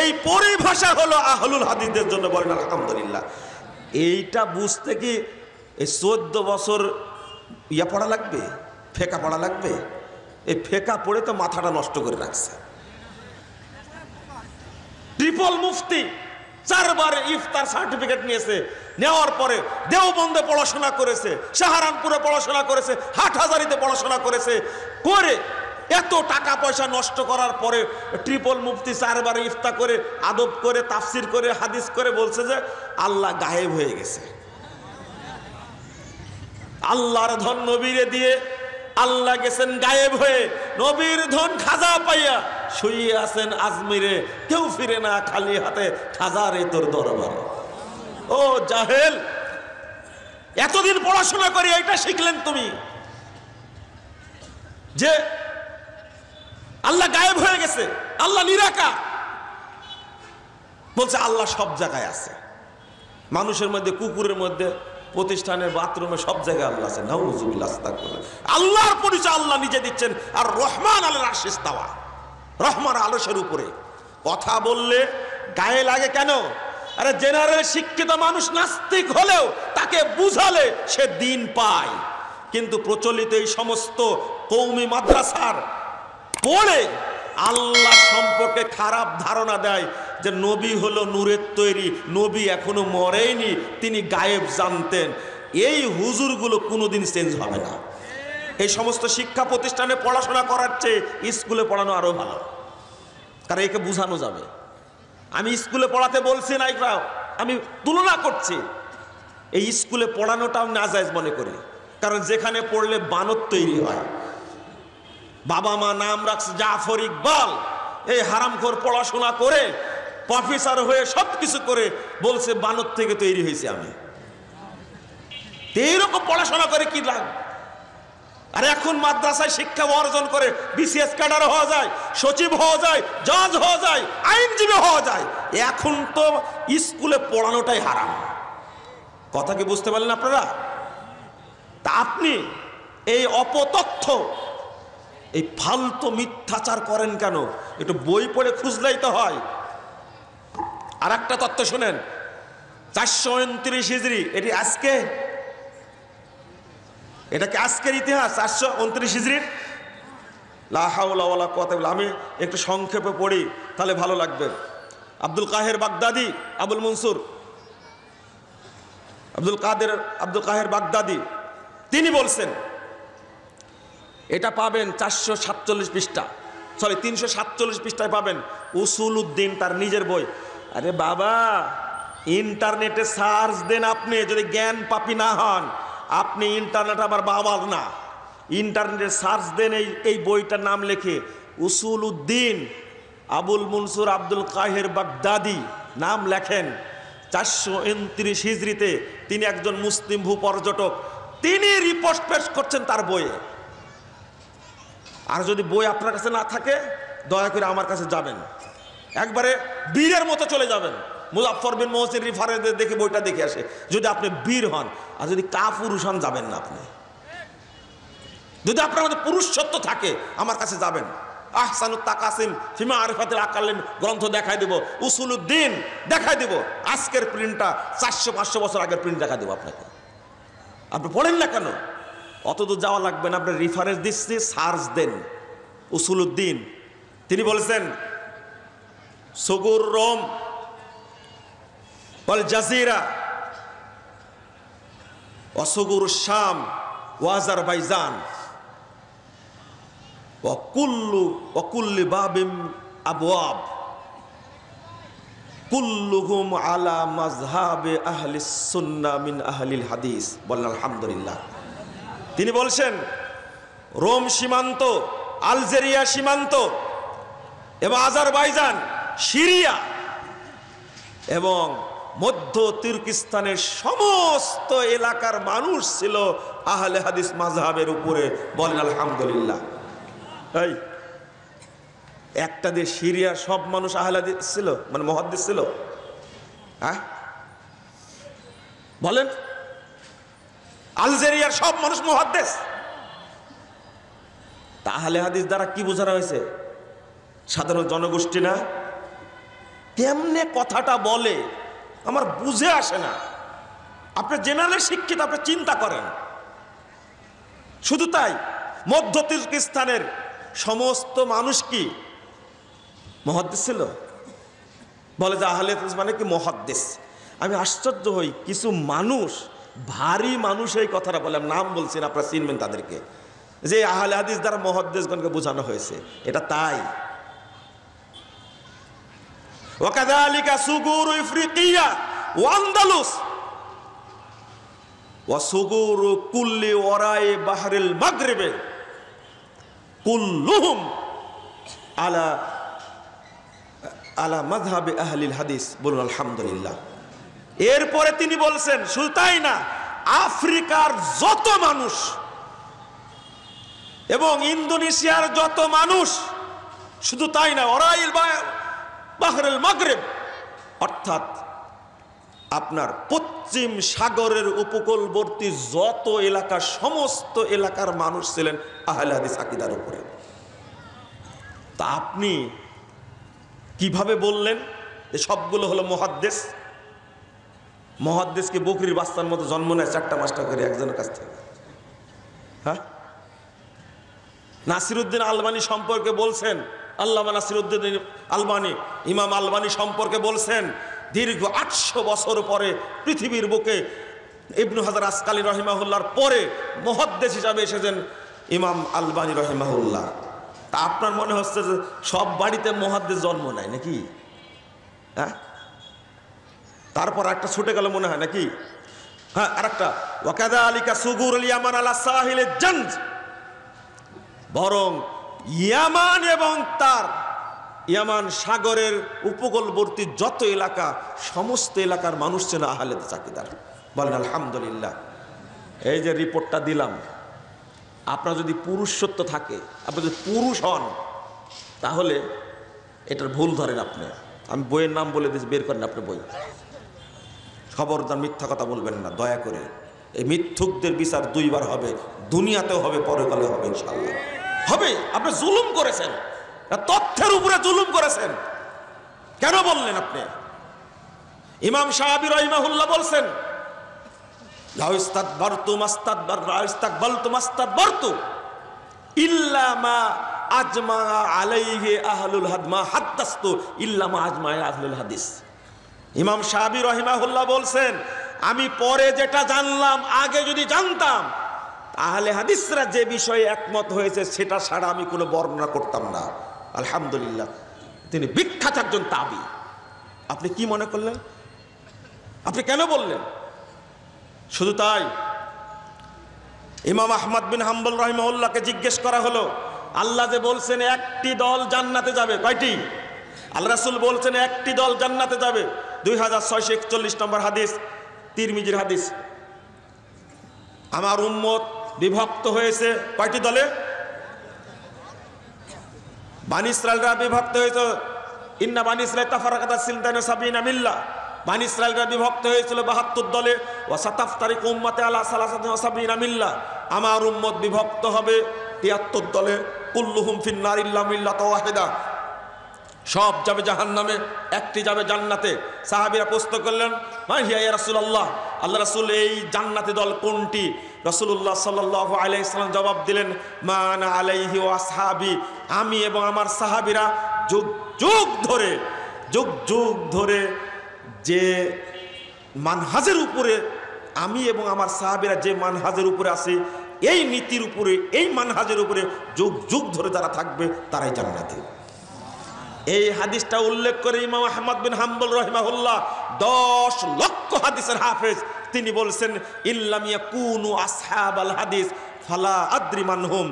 Speaker 1: এই পরিভাষা হলো আহলুল হাদিসদের জন্য। বলেন আলহামদুলিল্লাহ। এইটা বুঝতে কি এই 14 বছর পড়া লাগবে, ফেকা পড়া লাগবে? এই ফেকা পড়ে তো মাথাটা নষ্ট করে রাখছে। ট্রিপল মুফতি 4 বার ইফতার সার্টিফিকেট নিয়েছে, নেওয়ার পরে দেওবন্দে পড়াশোনা করেছে, সাহারানপুরে পড়াশোনা করেছে, হাটহাজারিতে পড়াশোনা করেছে, করে এত টাকা পয়সা নষ্ট করার পরে ট্রিপল মুফতি 4 বার ইফতার করে, আদব করে, তাফসির করে, হাদিস করে বলছে যে আল্লাহ গায়েব হয়ে গেছে। আল্লাহর ধন নবীরে দিয়ে আল্লাহ গেছেন গায়েব হয়ে, নবীর ধন খাজা পাইয়া শুয়ে আছেন আজমিরে, কেউ ফিরে না খালি হাতে, খাজারে তোর দরবারে। ও জাহেল, এতদিন পড়াশোনা করে এইটা শিখলেন তুমি যে আল্লাহ গায়েব হয়ে গেছে, আল্লাহ নিরাকার। বলছে আল্লাহ সব জায়গায় আছে, মানুষের মধ্যে, কুকুরের মধ্যে, প্রতিষ্ঠানের বাথরুমে, সব জায়গায় আল্লাহ আছে। নাউযুবিল্লাহ, আস্তাগফিরুল্লাহ। আল্লাহর পরিচয় আল্লাহ নিজে দিচ্ছেন। আর রহমান আলাল আরশে ইস্তাওয়া, রহমান আরশের উপরে। কথা বললে গায়ে লাগে কেন? আরে জেনারেল শিক্ষিত মানুষ নাস্তিক হলেও তাকে বুঝালে সে দিন পায়। কিন্তু প্রচলিত এই সমস্ত কওমি মাদ্রাসার পড়ে আল্লাহ সম্পর্কে খারাপ ধারণা দেয় যে নবী হলো নূরের তৈরি, নবী এখনো মরেনি, তিনি গায়েব জানতেন। এই হুজুরগুলো কোনোদিন চেঞ্জ হবে না। এই সমস্ত শিক্ষা প্রতিষ্ঠানে পড়াশোনা করার চেয়ে স্কুলে পড়ানো আরো ভালো, কারণ একে বোঝানো যাবে। আমি স্কুলে পড়াতে বলছি না, আমি তুলনা করছি। এই স্কুলে পড়ানোটাও নাজায়েজ মনে করি, কারণ যেখানে পড়লে বানর তৈরি হয়। বাবা মা নাম রাখছে জাফর ইকবাল, এই হারামখোর পড়াশোনা করে প্রফেসর হয়ে সবকিছু করে বলছে বানর থেকে তৈরি হয়েছে আমি। এইরকম পড়াশোনা করে কি লাভ? আর এখন মাদ্রাসায় শিক্ষা অর্জন করে বিসিএস ক্যাডার হওয়া যায়, সচিব হওয়া যায়, জজ হওয়া যায়, আইনজীবী হওয়া যায়। এখন তো স্কুলে পড়ানোটাই হারাম। কথা কি বুঝতে পারলেন আপনারা? তা আপনি এই অপতথ্য, এই ফালতু মিথ্যাচার করেন কেন? একটু বই পড়ে খুঁজলেই তো হয়। আর একটা তথ্য শুনেন, 429 হিজরি, এটি আজকে, এটা কি আজকের ইতিহাস? 429 হিজরির। লা হাওলা ওয়ালা কুওয়াতা ইল্লা বিল্লাহ। আমি একটু সংক্ষেপে পড়ি, তাহলে ভালো লাগবে। আব্দুল কাহের বাগদাদি, আবুল মনসুর আব্দুল কাহের বাগদাদি, তিনি বলছেন, এটা পাবেন 447 পৃষ্ঠা, 347 পৃষ্ঠায় পাবেন, উসুলউদ্দিন, তার নিজের বই। আরে বাবা, ইন্টারনেটে সার্চ দেন আপনি, যদি জ্ঞান পাপী না হন। আপনি ইন্টারনেট আবার বাবার না, ইন্টারনেটে সার্চ দেন এই বইটার নাম লেখে, উসুলউদ্দিন আবুল মনসুর আব্দুল কাহের বাগদাদি নাম লেখেন। 429 হিজরিতে তিনি একজন মুসলিম ভূপর্যটক, তিনি রিপোর্ট পেশ করছেন তার বইয়ে। আর যদি বই আপনার কাছে না থাকে, দয়া করে আমার কাছে যাবেন, একবারে বীরের মতো চলে যাবেন, মুজাফফর বিন মুহসিন রিফারের দেখে বইটা দেখে আসে, যদি আপনি বীর হন। আর যদি কাপুরুষ হন যাবেন না আপনি। যদি আপনার মধ্যে পুরুষত্ব থাকে আমার কাছে যাবেন। আহসানুত তাকাসিম ফিমা আরিফাতিল আকালিম গ্রন্থ দেখাই দেব, উসুলুদ্দিন দেখাই দেব, আজকের প্রিন্টটা 400-500 বছর আগের প্রিন্ট দেখাই দেবো আপনাকে। আপনি পড়েন না কেন? অত দূর যাওয়া লাগবে না, আপনি রেফারেন্স দিচ্ছি, সার্চ দেন। উসুলুদ্দিন তিনি বলেছেন সুগুর রোম ওয়াল জাজিরা ওয়া সুগুর শাম ওয়া আজারবাইজান ওয়া কুল্লি বাবিম আবওয়াব কুল্লুহুম আলা মাযহাবে আহলিস সুন্নাহ মিন আহলিল হাদিস। বলেন আলহামদুলিল্লাহ। তিনি বলছেন রোম সীমান্ত, আলজেরিয়া সীমান্ত এবং আজারবাইজান, সিরিয়া এবং মধ্য তুর্কিস্তানের সমস্ত এলাকার মানুষ ছিল আহলে হাদিস মাযহাবের উপরে। বলেন আলহামদুলিল্লাহ। এই একটা দেশ সিরিয়ার সব মানুষ আহলে হাদিস ছিল, মানে মুহাদ্দিস ছিল? হ্যাঁ বলেন। আলজেরিয়ার সব মানুষ মুহাদ্দিস। তা আহলে হাদিস দ্বারা কি বোঝানো হয়েছে? সাধারণ জনগোষ্ঠী না? কেমনে কথাটা বলে আমার বুঝে আসে না। আপনি জেনারেল শিক্ষিত, আপনি চিন্তা করেন। শুধু তাই, মধ্য তুর্কিস্তানের সমস্ত মানুষ কি মুহাদ্দিস ছিল? বলে যে আহলে হাদিস মানে কি মুহাদ্দিস। আমি আশ্চর্য হই, কিছু মানুষ, ভারী মানুষ এই কথাটা বলে, নাম বলছেন, আপনারা চিনবেন তাদেরকে, যে আহলে হাদিস দ্বারা মুহাদ্দিসগণকে বোঝানো হয়েছে। এটা তাই। ওয়াকাযালিকা সুগুরু ইফরিকিয়া ওয়া আন্দালুস ওয়া সুগুরু কুল্লি ওয়ারাই বাহরিল মাগরিবে কুল্লুহুম আলা মাযহাবি আহলিল হাদিস। বলুন আলহামদুলিল্লাহ। এরপরে তিনি বলছেন শুধু তাই না, আফ্রিকার যত মানুষ এবং ইন্দোনেশিয়ার যত মানুষ, শুধু তাই না, ওরাইল বাহরুল মাগরিব অর্থাৎ আপনার পশ্চিম সাগরের উপকূলবর্তী যত এলাকা, সমস্ত এলাকার মানুষ ছিলেন আহলে হাদিস আকীদার উপরে। তা আপনি কিভাবে বললেন যে সবগুলো হলো মুহাদ্দিস? মুহাদ্দিস কি বকরির বাচ্চার মতো জন্ম নেয় 4টা 5টা করে একজনের কাছ থেকে? হ্যাঁ, নাসিরউদ্দিন আলবানী সম্পর্কে বলছেন, আল্লামা নাসিরউদ্দিন আলবানী, ইমাম আলবানী সম্পর্কে বলছেন দীর্ঘ 800 বছর পরে পৃথিবীর বুকে ইবনু হাজার আসকালী রহিমাহুল্লাহর পরে মুহাদ্দিস হিসাবে এসেছেন ইমাম আলবানী রহিমাহুল্লাহ। তা আপনার মনে হচ্ছে যে সব বাড়িতে মুহাদ্দিস জন্ম নেয় নাকি? হ্যাঁ, তারপর একটা ছুটে গেল মনে হয় নাকি? হ্যাঁ, আরেকটা ওয়াকাযালিকা সুগুরুল ইয়ামান আলা সাহিলিল জানজ, বরং ইয়ামান এবং তার ইয়ামান সাগরের উপকূলবর্তী যত এলাকা, সমস্ত এলাকার মানুষ ছিল আহলে হাদিস আকীদার। বলেন আলহামদুলিল্লাহ। এই যে রিপোর্টটা দিলাম, আপনার যদি পুরুষত্ব থাকে, আপনি যদি পুরুষ হন, তাহলে এটার ভুল ধরেন আপনি। আমি বইয়ের নাম বলে দিয়েছি, বের করেন আপনি বই। খবরদার মিথ্যা কথা বলবেন না দয়া করে। এই মিথ্যুকদের বিচার 2 বার হবে, দুনিয়াতেও হবে, পরকালে হবে ইনশাআল্লাহ। হবে। আপনি জুলুম করেছেন, তথ্যের উপরে জুলুম করেছেন। কেন বললেন আপনি? ইমাম শাফিঈ রাহিমাহুল্লাহ বলছেন লাউ ইস্তাকবারতু মাস্তাকবারতু ইল্লা মা আজমা আলাইহি আহলুল হাদিস মা হাদাসতু ইল্লা মা আজমা আহলুল হাদিস। ইমাম শাফিঈ রাহিমাহুল্লাহ বলছেন, আমি পরে যেটা জানলাম, আগে যদি জানতাম আহলে হাদিসরা যে বিষয়ে একমত হয়েছে সেটা ছাড়া আমি কোনো বর্ণনা করতাম না। আলহামদুলিল্লাহ, তিনি বিখ্যাত একজন তাবি। আপনি কি মনে করলেন? আপনি কেন বললেন? শুধু তাই, ইমাম আহমদ বিন হাম্বল রাহিমাহুল্লাহকে জিজ্ঞেস করা হলো, আল্লাহ যে বলছেন একটি দল জান্নাতে যাবে, কয়টি? আল্লাহ রাসূল বলছেন একটি দল জান্নাতে যাবে। 2641 নম্বর হাদিস, তিরমিজির হাদিস। আমার উম্মত বিভক্ত হয়েছে কয়টি দলে? বানি ইসরাইলরা বিভক্ত হয়েছে, ইন্না বানি ইসরাইল তাফারাকাত সিনতানা সাবিনা মিল্লাহ, বানি ইসরায়েলরা বিভক্ত হয়েছিল 72 দলে। ওয়াসাতাফতারিকু উম্মতি আলা সালাসাতিন ওয়া সাবঈনা মিল্লাহ, আমার উম্মত বিভক্ত হবে 73 দলে। কুল্লুহুম ফিন-নার ইল্লা মিল্লাতান ওয়াহিদা, সব যাবে জাহান্নামে, একটি যাবে জান্নাতে। সাহাবীরা প্রশ্ন করলেন, মা হিয়া ইয়া রাসূলুল্লাহ, আল্লাহ রাসূল এই জান্নাতি দল কোনটি? রাসূলুল্লাহ সাল্লাল্লাহু আলাইহি ওয়াসাল্লাম জবাব দিলেন, মা আনা আলাইহি ওয়া আসহাবি, আমি এবং আমার সাহাবীরা যুগ যুগ ধরে যে মানহাজের উপরে, আমি এবং আমার সাহাবীরা যে মানহাজের উপরে আছে, এই নীতির উপরে, এই মানহাজের উপরে যুগ যুগ ধরে যারা থাকবে তারাই জান্নাতি। এই হাদিসটা উল্লেখ করে ইমাম আহমদ বিন হাম্বল রাহিমাহুল্লাহ 10 লক্ষ হাদিসের হাফেজ, তিনি বলছেন ইল্লাম ইয়াকুনু আসহাবাল হাদিস ফালা আদ্রি মানহুম,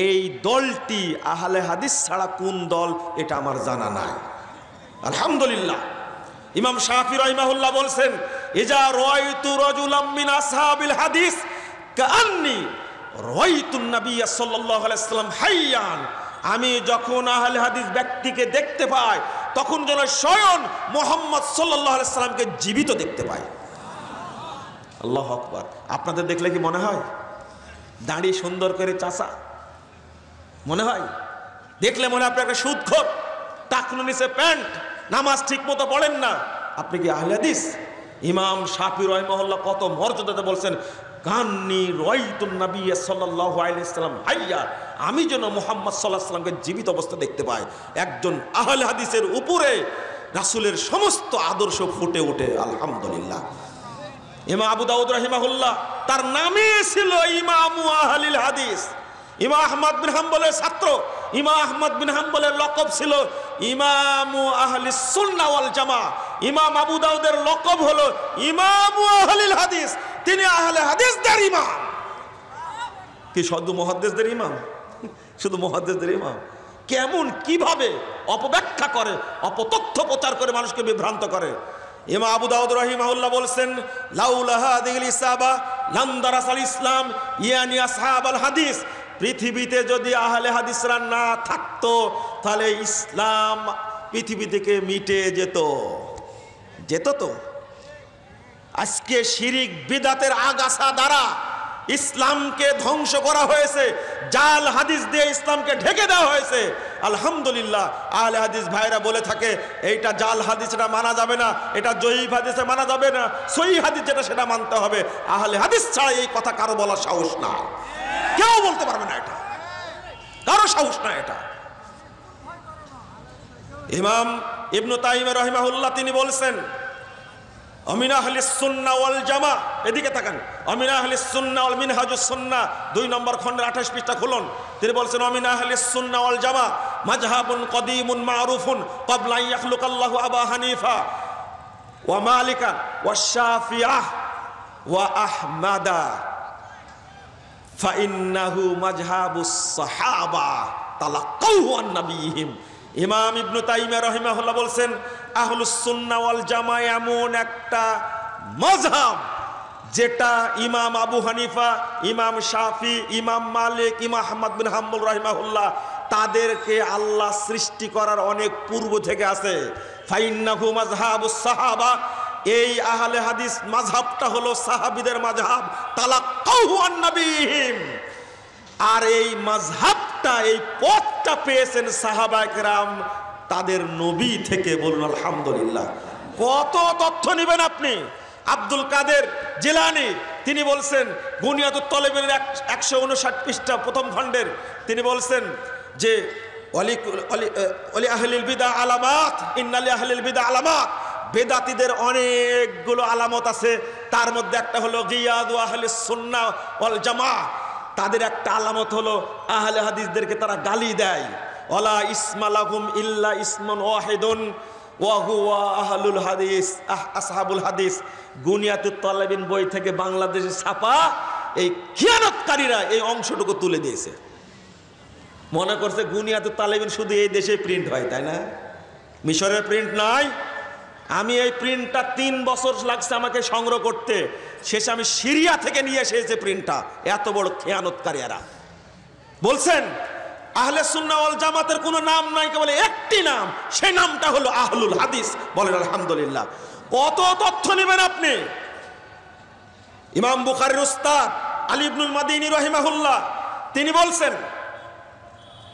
Speaker 1: এই দলটি আহলে হাদিস ছাড়া কোন দল এটা আমার জানা নাই। আলহামদুলিল্লাহ। ইমাম শাফি রাহিমাহুল্লাহ বলছেন, ইজা রাআইতু রাজুলাম মিন আসহাবিল হাদিস কাআন্নী রাআইতুন নবী সাল্লাল্লাহু আলাইহি ওয়াসাল্লাম হাইয়ান, আমি যখন আহলে হাদিস ব্যক্তিকে দেখতে পাই তখন যেন স্বয়ং মুহাম্মদ সাল্লাল্লাহু আলাইহি ওয়াসাল্লামকে জীবিত দেখতে পাই। আল্লাহু আকবার। আপনাদের দেখলে কি মনে হয় দাঁড়িয়ে সুন্দর করে চাচা মনে হয়? দেখলে মনে হয় আপনি একটা সুদখোর, টাকনু নিচে প্যান্ট, নামাজ ঠিক মতো পড়েন না, আপনি কি আহলে হাদিস? ইমাম শাফি রাহিমাহুল্লাহ কত মর্যাদাতে বলছেন, কান্নি রাআইতুন নবী সাল্লাল্লাহু আলাইহি ওয়াসাল্লাম হাইয়া, আমি যেন মুহাম্মদ সাল্লাল্লাহু আলাইহি ওয়াসাল্লামকে জীবিত অবস্থা দেখতে পাই। একজন আহলে হাদিসের উপরে রাসূলের সমস্ত আদর্শ ফুটে ওঠে। আলহামদুলিল্লাহ। ইমাম আবু দাউদ রাহিমাহুল্লাহ তার নামে ছিল ইমামু আহলিল হাদিস। ইমাম আহমদ বিন হাম্বলের ছাত্র, ইমাম আহমদ বিন হাম্বলের লকব ছিল ইমামু আহলিস সুন্নাহ ওয়াল জামা। ইমাম আবু দাউদের লকব হলো ইমামু আহলিল হাদিস, তিনি আহলে হাদিসদের ইমাম। কি শুধু মুহাদ্দিসদের ইমাম? শুধু মুহাদ্দিসদের ইমাম? কেমন কিভাবে অপব্যাখ্যা করে, অপতথ্য প্রচার করে মানুষকে বিভ্রান্ত করে। ইমাম আবু দাউদ রাহিমাহুল্লাহ বলছেন, লাউলা হাদিহিল ইসাবা লাম দারাসাল ইসলাম ইয়ানি আসহাবাল হাদিস, পৃথিবীতে যদি আহলে হাদিসরা না থাকতো তাহলে ইসলাম পৃথিবী থেকে মিটে যেত তো। আজকে শিরিক বিদআতের আগাছা দ্বারা ইসলামকে ধ্বংস করা হয়েছে, জাল হাদিস দিয়ে ইসলামকে ঢেকে দেওয়া হয়েছে। আলহামদুলিল্লাহ আহলে হাদিস ভাইরা বলে থাকে এইটা জাল হাদিস, এটা মানা যাবে না, এটা জয়ীফ হাদিসে মানা যাবে না, সহিহ হাদিস যেটা সেটা মানতে হবে। আহলে হাদিস ছাড়া এই কথা কারো বলার সাহস না, কেউ বলতে পারবে না, এটা কারো সাহস না। এটা ইমাম ইবনে তাইমিয়া রাহিমাহুল্লাহ তিনি বলছেন, আমিন আহলিস সুন্নাহ ওয়াল জামা, এদিকে তাকান, আমিন আহলিস সুন্নাহ ওয়াল মিনহাজুস সুন্নাহ 2 নম্বর খণ্ডের 28 পৃষ্ঠা খুলুন। তিনি বলছেন, আমিন আহলিস সুন্নাহ ওয়াল জামা মাযহাবুন কদীমুন মারুফুন ক্বাবলা আন ইয়াখলুকাল্লাহু আবা হানিফা ওয়া মালিকা ওয়া শাফিআহ ওয়া আহমাদা ফাইন্নাহু মাযহাবুস সাহাবা তালাক্কাউহু আন নবিয়িহিম। ইমাম ইবনে তাইমিয়া রাহিমাহুল্লাহ বলছেন, আহলুস সুন্নাহ ওয়াল জামা এমন একটা মাযহাব যেটা ইমাম আবু হানিফা, ইমাম শাফি, ইমাম মালিক, ইমাম আহমদ বিন হাম্বল রাহিমাহুল্লাহ তাদেরকে আল্লাহ সৃষ্টি করার অনেক পূর্ব থেকে আছে। ফাইন্নাহু মাযহাবুস সাহাবা, এই আহলে হাদিস মাযহাবটা হলো সাহাবীদের মাযহাব, তালাক্কাউহু আন নবিয়িহিম। আর এই মাযহাবটা, এই পথটা পেয়েছেন সাহাবায়ে কেরাম তাদের নবী থেকে। বলুন আলহামদুলিল্লাহ। কত তথ্য নেবেন আপনি। আব্দুল কাদের জিলানী তিনি বলছেন, বুনিয়াতুত তলেবের 159 পৃষ্ঠা প্রথম খণ্ডের, তিনি বলছেন যে ওয়ালি আহলিল বিদআ আলামাত, ইন্না লি আহলিল বিদআ আলামাত, বেদাতীদের অনেকগুলো আলামত আছে, তার মধ্যে একটা হলো গিয়াদু আহলিস সুন্নাহ ওয়াল জামা। তাদের একটা আলামত হলো আহলে হাদিসদেরকে তারা গালি দেয়, ওয়ালা ইসমা লাহুম ইল্লা ইসমুন ওয়াহিদুন ওয়া হুয়া আহলুল হাদিস, আসহাবুল হাদিস। বুনিয়াতুত তালেবিন বই থেকে বাংলাদেশে ছাপা এই খিয়ানতকারীরা এই অংশটুকু তুলে দিয়েছে। মনে করছে বুনিয়াতুত তালেবিন শুধু এই দেশে প্রিন্ট হয়, তাই না? মিশরের প্রিন্ট নয়। আমি এই প্রিন্টটা 3 বছর লাগছে আমাকে সংগ্রহ করতে, শেষে আমি সিরিয়া থেকে নিয়ে এসেছি প্রিন্টটা। এত বড় খেয়ানতকারীরা বলছেন আহলে সুন্নাহ ওয়াল জামাতের কোনো নাম নাই, কেবল একটি নাম, সেই নামটা হলো আহলুল হাদিস। বলেন আলহামদুলিল্লাহ। কত তথ্য নেবেন আপনি? ইমাম বুখারীর উস্তাদ আলী ইবনুল মাদিনী রাহিমাহুল্লাহ তিনি বলছেন,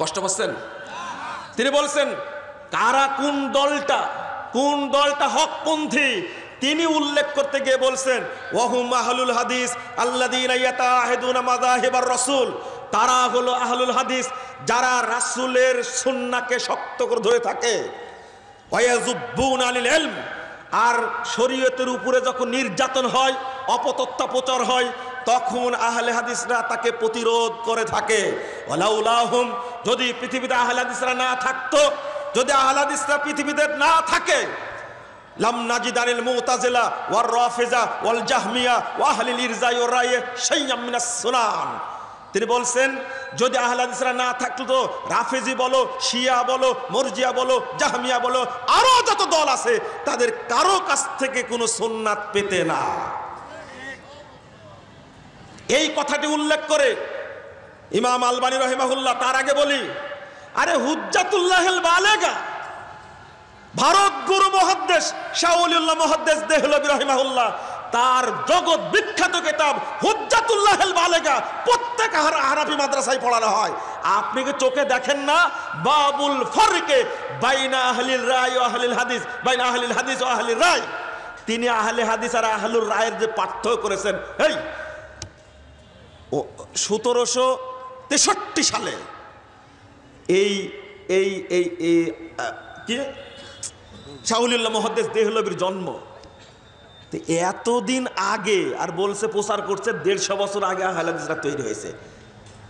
Speaker 1: কষ্ট পাচ্ছেন? তিনি বলছেন কারা কোন দলটা হকপন্থী তিনি উল্লেখ করতে গিয়ে বলছেন ওয়াহুম আহলুল হাদিস আল্লাযীনা ইয়াতাআহিদুনা মাযাহিবার রাসূল, তারা হলো আহলুল হাদিস যারা রাসূলের সুন্নাহকে শক্ত করে ধরে থাকে। ওয়ায়াযুব্বুনা আনিল ইলম, আর শরীয়তের উপরে যখন নির্যাতন হয়, অপতথ্য প্রচার হয়, তখন আহলে হাদিসরা তাকে প্রতিরোধ করে থাকে। ওয়ালাউলাহুম, যদি পৃথিবীতে আহলে হাদিসরা না থাকতো, যদি আহলে হাদিসরা পৃথিবীতে না থাকে, লাম নাজিদানিল মুতাজিলা ওয়ার রাফিজা ওয়াল জাহমিয়া ওয়া আহলিল ইরজাই ওয়ার রায় শাইয়্যাম মিনাস সুনান। তিনি বলছেন যদি আহলে হাদিসরা না থাকতো, রাফিজি বলো, শিয়া বলো, মুরজিয়া বলো, জাহমিয়া বলো, আরো যত দল আছে, তাদের কারো কাছ থেকে কোনো সুন্নাত পেতে না। এই কথাটি উল্লেখ করে ইমাম আলবানী রাহিমাহুল্লাহ, তার আগে বলি, আরে হুজ্জাতুল্লাহিল বালেগা, ভারত গুরু মুহাদ্দিস শাহ ওলিউল্লাহ মুহাদ্দিস দেহলভী রাহিমাহুল্লাহ, তার জগৎ বিখ্যাত কিতাব হুজ্জাতুল্লাহিল বালেগা প্রত্যেক হানাফি মাদ্রাসায় পড়ানো হয়। আপনি কি চোখে দেখেন না? বাবুল ফারকে বাইনা আহলিল রায় ও আহলিল হাদিস, বাইনা আহলিল হাদিস ও আহলিল রায়, তিনি আহলে হাদিস আর আহলুর রায়ের যে পার্থক্য করেছেন, এই 1763 সালে এই এই এই কি শাহ ওলিউল্লাহ মুহাদ্দিস দেহলভীর জন্ম। এতদিন আগে, আর বলছে প্রচার করছে 150 বছর আগে আহলে হাদিসরা তৈরি হয়েছে।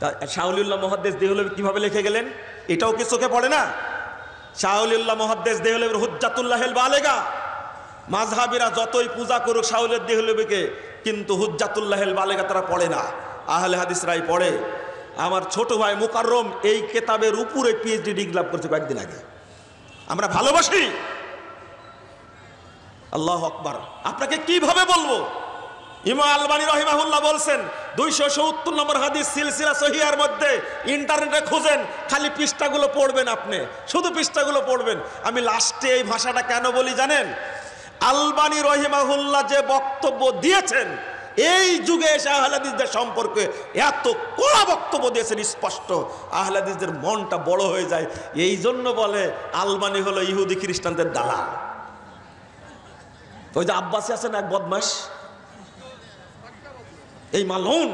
Speaker 1: তা শাহ ওলিউল্লাহ মুহাদ্দিস দেহলভী কিভাবে লিখে গেলেন? এটাও কি চোখে পড়ে না? শাহ ওলিউল্লাহ মুহাদ্দিস দেহলভীর হুজ্জাতুল্লাহিল বালেগা, মাযহাবিরা যতই পূজা করুক শাহ ওলিউল্লাহ দেহলভীকে, কিন্তু হুজ্জাতুল্লাহিল বালেগা তারা পড়ে না, আহলে হাদিসরাই পড়ে। আমার ছোট ভাই মুকাররম এই কিতাবের উপরে পিএইচডি ডিগ্রি লাভ করছে কয়েকদিন আগে। আমরা ভালোবাসি, আল্লাহু আকবার। আপনাকে কিভাবে বলবো? ইমাম আলবানী রাহিমাহুল্লাহ বলছেন 270 নম্বর হাদিস সিলসিলা সহিহার মধ্যে, ইন্টারনেটে খুঁজেন, খালি পৃষ্ঠাগুলো পড়বেন, আপনি শুধু পৃষ্ঠাগুলো পড়বেন। আমি লাস্টে এই ভাষাটা কেন বলি জানেন? আলবানী রাহিমাহুল্লাহ যে বক্তব্য দিয়েছেন, এই যুগে এসে আহলে হাদিসদের সম্পর্কে এত কড়া বক্তব্য দিয়েছেন, স্পষ্ট আহলে হাদিসদের মনটা বড় হয়ে যায়। এই জন্য বলে আলবানী হলো ইহুদি খ্রিস্টানদের দালাল। ওই যে আব্বাসী আছেন এক বদমাশ, এই মালউন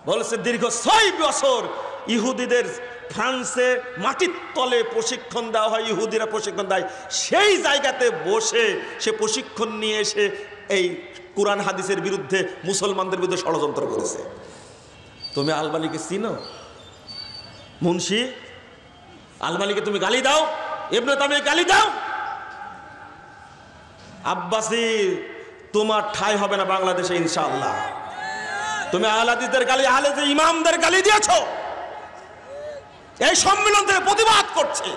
Speaker 1: বলেছে দীর্ঘ 6 বছর ইহুদিদের ফ্রান্সে মাটির তলে প্রশিক্ষণ দেওয়া হয়, ইহুদিরা প্রশিক্ষণ দেয়, সেই জায়গাতে বসে সে প্রশিক্ষণ নিয়ে এসে এই কুরআন হাদিসের বিরুদ্ধে, মুসলমানদের বিরুদ্ধে ষড়যন্ত্র করেছে। তুমি আলবানীকে চিনো? মুন্সি আলবানীকে তুমি গালি দাও, ইবনে তামিয়া গালি দাও, আব্বাসী তোমার ঠাঁই হবে না বাংলাদেশে ইনশাআল্লাহ। তুমি আহলে হাদিসদের গালি, আহলে ইমামদের গালি দিয়েছো। এই সম্মেলন থেকে প্রতিবাদ করছে,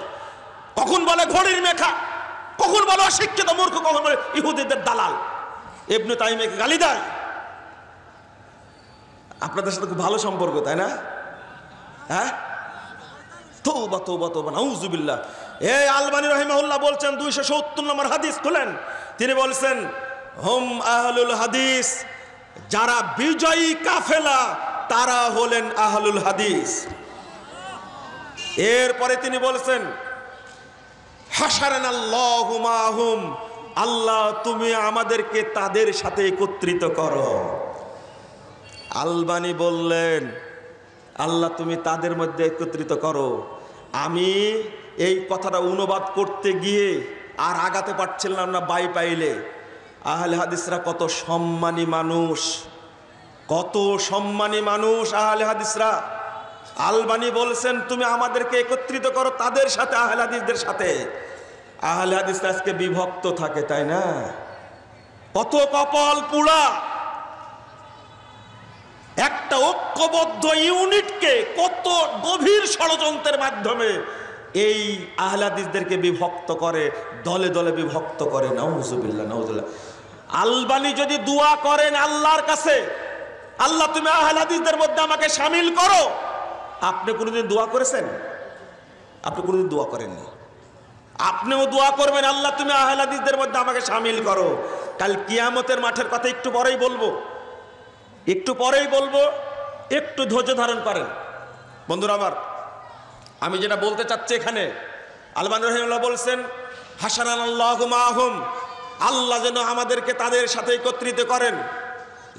Speaker 1: কখন বলে ঘড়ির মেখা, কখন বলে অশিক্ষিত মূর্খ, কখন বলে ইহুদিদের দালাল, ইবনে তাইমিয়াকে গালি দেয়। আপনাদের সাথে খুব ভালো সম্পর্ক, তাই না? হ্যাঁ, তওবা তওবা তওবা, নাউযুবিল্লাহ। এই আলবানী রাহিমাহুল্লাহ বলছেন 270 নম্বর হাদিস খুলেন, তিনি বলছেন হুম আহলুল হাদিস, যারা বিজয়ী কাফেলা তারা হলেন আহলুল হাদিস। এরপরে তিনি বলছেন হাশারানাল্লাহু মাহুম, আল্লাহ তুমি আমাদেরকে তাদের সাথে একত্রিত করো। আলবানী বললেন আল্লাহ তুমি তাদের মধ্যে একত্রিত করো। আমি এই কথাটা অনুবাদ করতে গিয়ে আর আগাতে পারছিলাম না, বাই পাইলে। আহলে হাদিসরা কত সম্মানী মানুষ, কত সম্মানী মানুষ আহলে হাদিসরা। আলবানী বলছেন তুমি আমাদেরকে একত্রিত করো তাদের সাথে, আহলে হাদিসদের সাথে। আহলে হাদিসরা আজকে বিভক্ত থাকে, তাই না? কত কপাল পুড়া। একটা ঐক্যবদ্ধ ইউনিটকে কত গভীর ষড়যন্ত্রের মাধ্যমে এই আহলে হাদিসদেরকে বিভক্ত করে, দলে দলে বিভক্ত করে। নাউযুবিল্লাহ, নাউযুবিল্লাহ। আলবানী যদি দোয়া করেন আল্লাহর কাছে, আল্লাহ তুমি আহলে হাদিসদের মধ্যে আমাকে শামিল করো, আপনি কোনোদিন দোয়া করেছেন? আপনি কোনোদিন দোয়া করেননি। আপনিও দোয়া করবেন, আল্লাহ তুমি আহলে হাদিসদের মধ্যে আমাকে শামিল করো। কাল কিয়ামতের মাঠের কথা একটু পরেই বলবো, একটু ধৈর্য ধারণ করেন বন্ধুরা আমার। আমি যেটা বলতে চাচ্ছি এখানে, আলবানী রাহিমাহুল্লাহ বলছেন হাসানাল্লাহু মাহুম, আল্লাহ যেন আমাদেরকে তাদের সাথে একত্রিত করেন।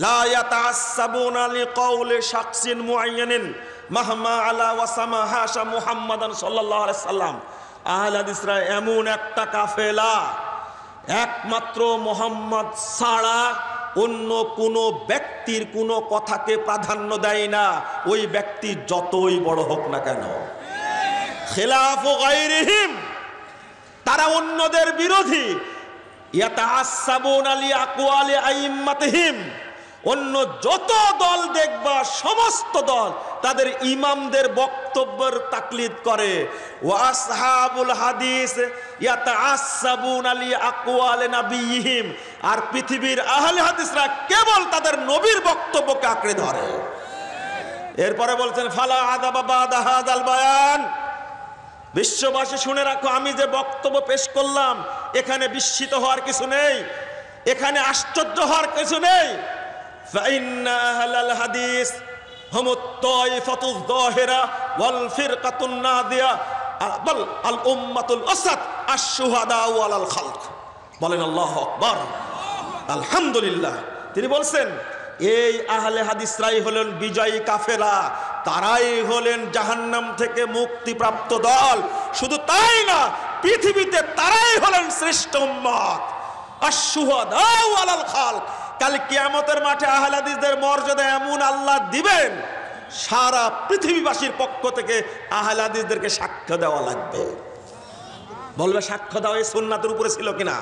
Speaker 1: লা ইয়াতাআসসাবুনা লিকাউলি শাখসিন মুআয়্যানিন মাহমা আলা ওয়াসামা হাশা মুহাম্মাদান সাল্লাল্লাহু আলাইহি সাল্লাম। আহলে হাদিসরা এমন একটা কাফেলা, একমাত্র মুহাম্মদ ছাড়া অন্য কোনো ব্যক্তির কোনো কথাকে প্রাধান্য দেয় না, ওই ব্যক্তি যতই বড় হোক না কেন। খিলাফু গায়রিহিম, তারা অন্যদের বিরোধী। ইয়াতাআসসাবুনা লিআকওয়ালি আইম্মাতিহিম, অন্য যত দল দেখবা সমস্ত দল তাদের ইমামদের বক্তব্যের তাকলিদ করে। ওয়া আসহাবুল হাদিস ইয়াতাআসসাবুনা লিআকওয়ালি নাবিয়িহিম, আর পৃথিবীর আহলে হাদিসরা কেবল তাদের নবীর বক্তব্যকে আঁকড়ে ধরে। এরপরে বলছেন ফালা আযাবা বাদা হাযাল বায়ান, বিশ্ববাসী শুনে রাখো, আমি যে বক্তব্য পেশ করলাম এখানে বিস্মিত হওয়ার কিছু নেই, এখানে আশ্চর্য হওয়ার কিছু নেই। ফাইন্না আহলাল হাদিস হুমুত তাইফাতুয যাহিরা ওয়াল ফিরকাতুন নাদিয়া বাল আল উম্মাতুল আসাদ আশ-শুহাদা ওয়াল খালক। বলেন আল্লাহু আকবার, আলহামদুলিল্লাহ। তিনি বলছেন এই আহলে হাদিসরাই হলেন বিজয়ী কাফেলা, তারাই হলেন জাহান্নাম থেকে মুক্তিপ্রাপ্ত দল। শুধু তাই না, পৃথিবীতে তারাই হলেন শ্রেষ্ঠ উম্মত। আশ-শুহাদা ওয়াল খালক, কাল কিয়ামতের মাঠে আহলে হাদিসদের মর্যাদা এমন আল্লাহ দিবেন, সারা পৃথিবীবাসীর পক্ষ থেকে আহলে হাদিসদেরকে সাক্ষ্য দেওয়া লাগবে। বলবে সাক্ষ্য দেওয়া এই সুন্নাতের উপরে ছিল কিনা?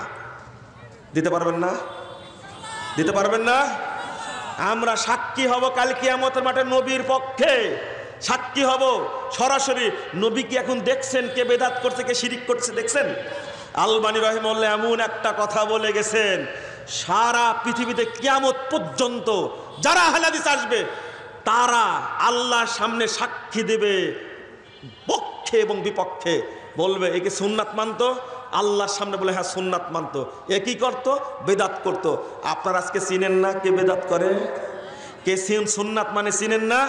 Speaker 1: দিতে পারবেন না? দিতে পারবেন না? আমরা সাক্ষী হব কাল কিয়ামতের মাঠে নবীর পক্ষে, সাক্ষী হব সরাসরি। নবী কি এখন দেখছেন কে বেদাত করছে, কে শিরিক করছে? দেখছেন? আলবানী রাহিমাহুল্লাহ এমন একটা কথা বলে গেছেন, সারা পৃথিবীতে কিয়ামত পর্যন্ত যারা আহলে হাদিস আসবে তারা আল্লাহর সামনে সাক্ষী দেবে পক্ষে এবং বিপক্ষে। বলবে একে সুন্নাত মানতো, আল্লাহর সামনে বলে হ্যাঁ সুন্নাত মানতো। এ কি করতো? বেদাত করতো। আপনারা আজকে চিনেন না কে বেদাত করে, কে সুন্নাত মানে চিনেন না?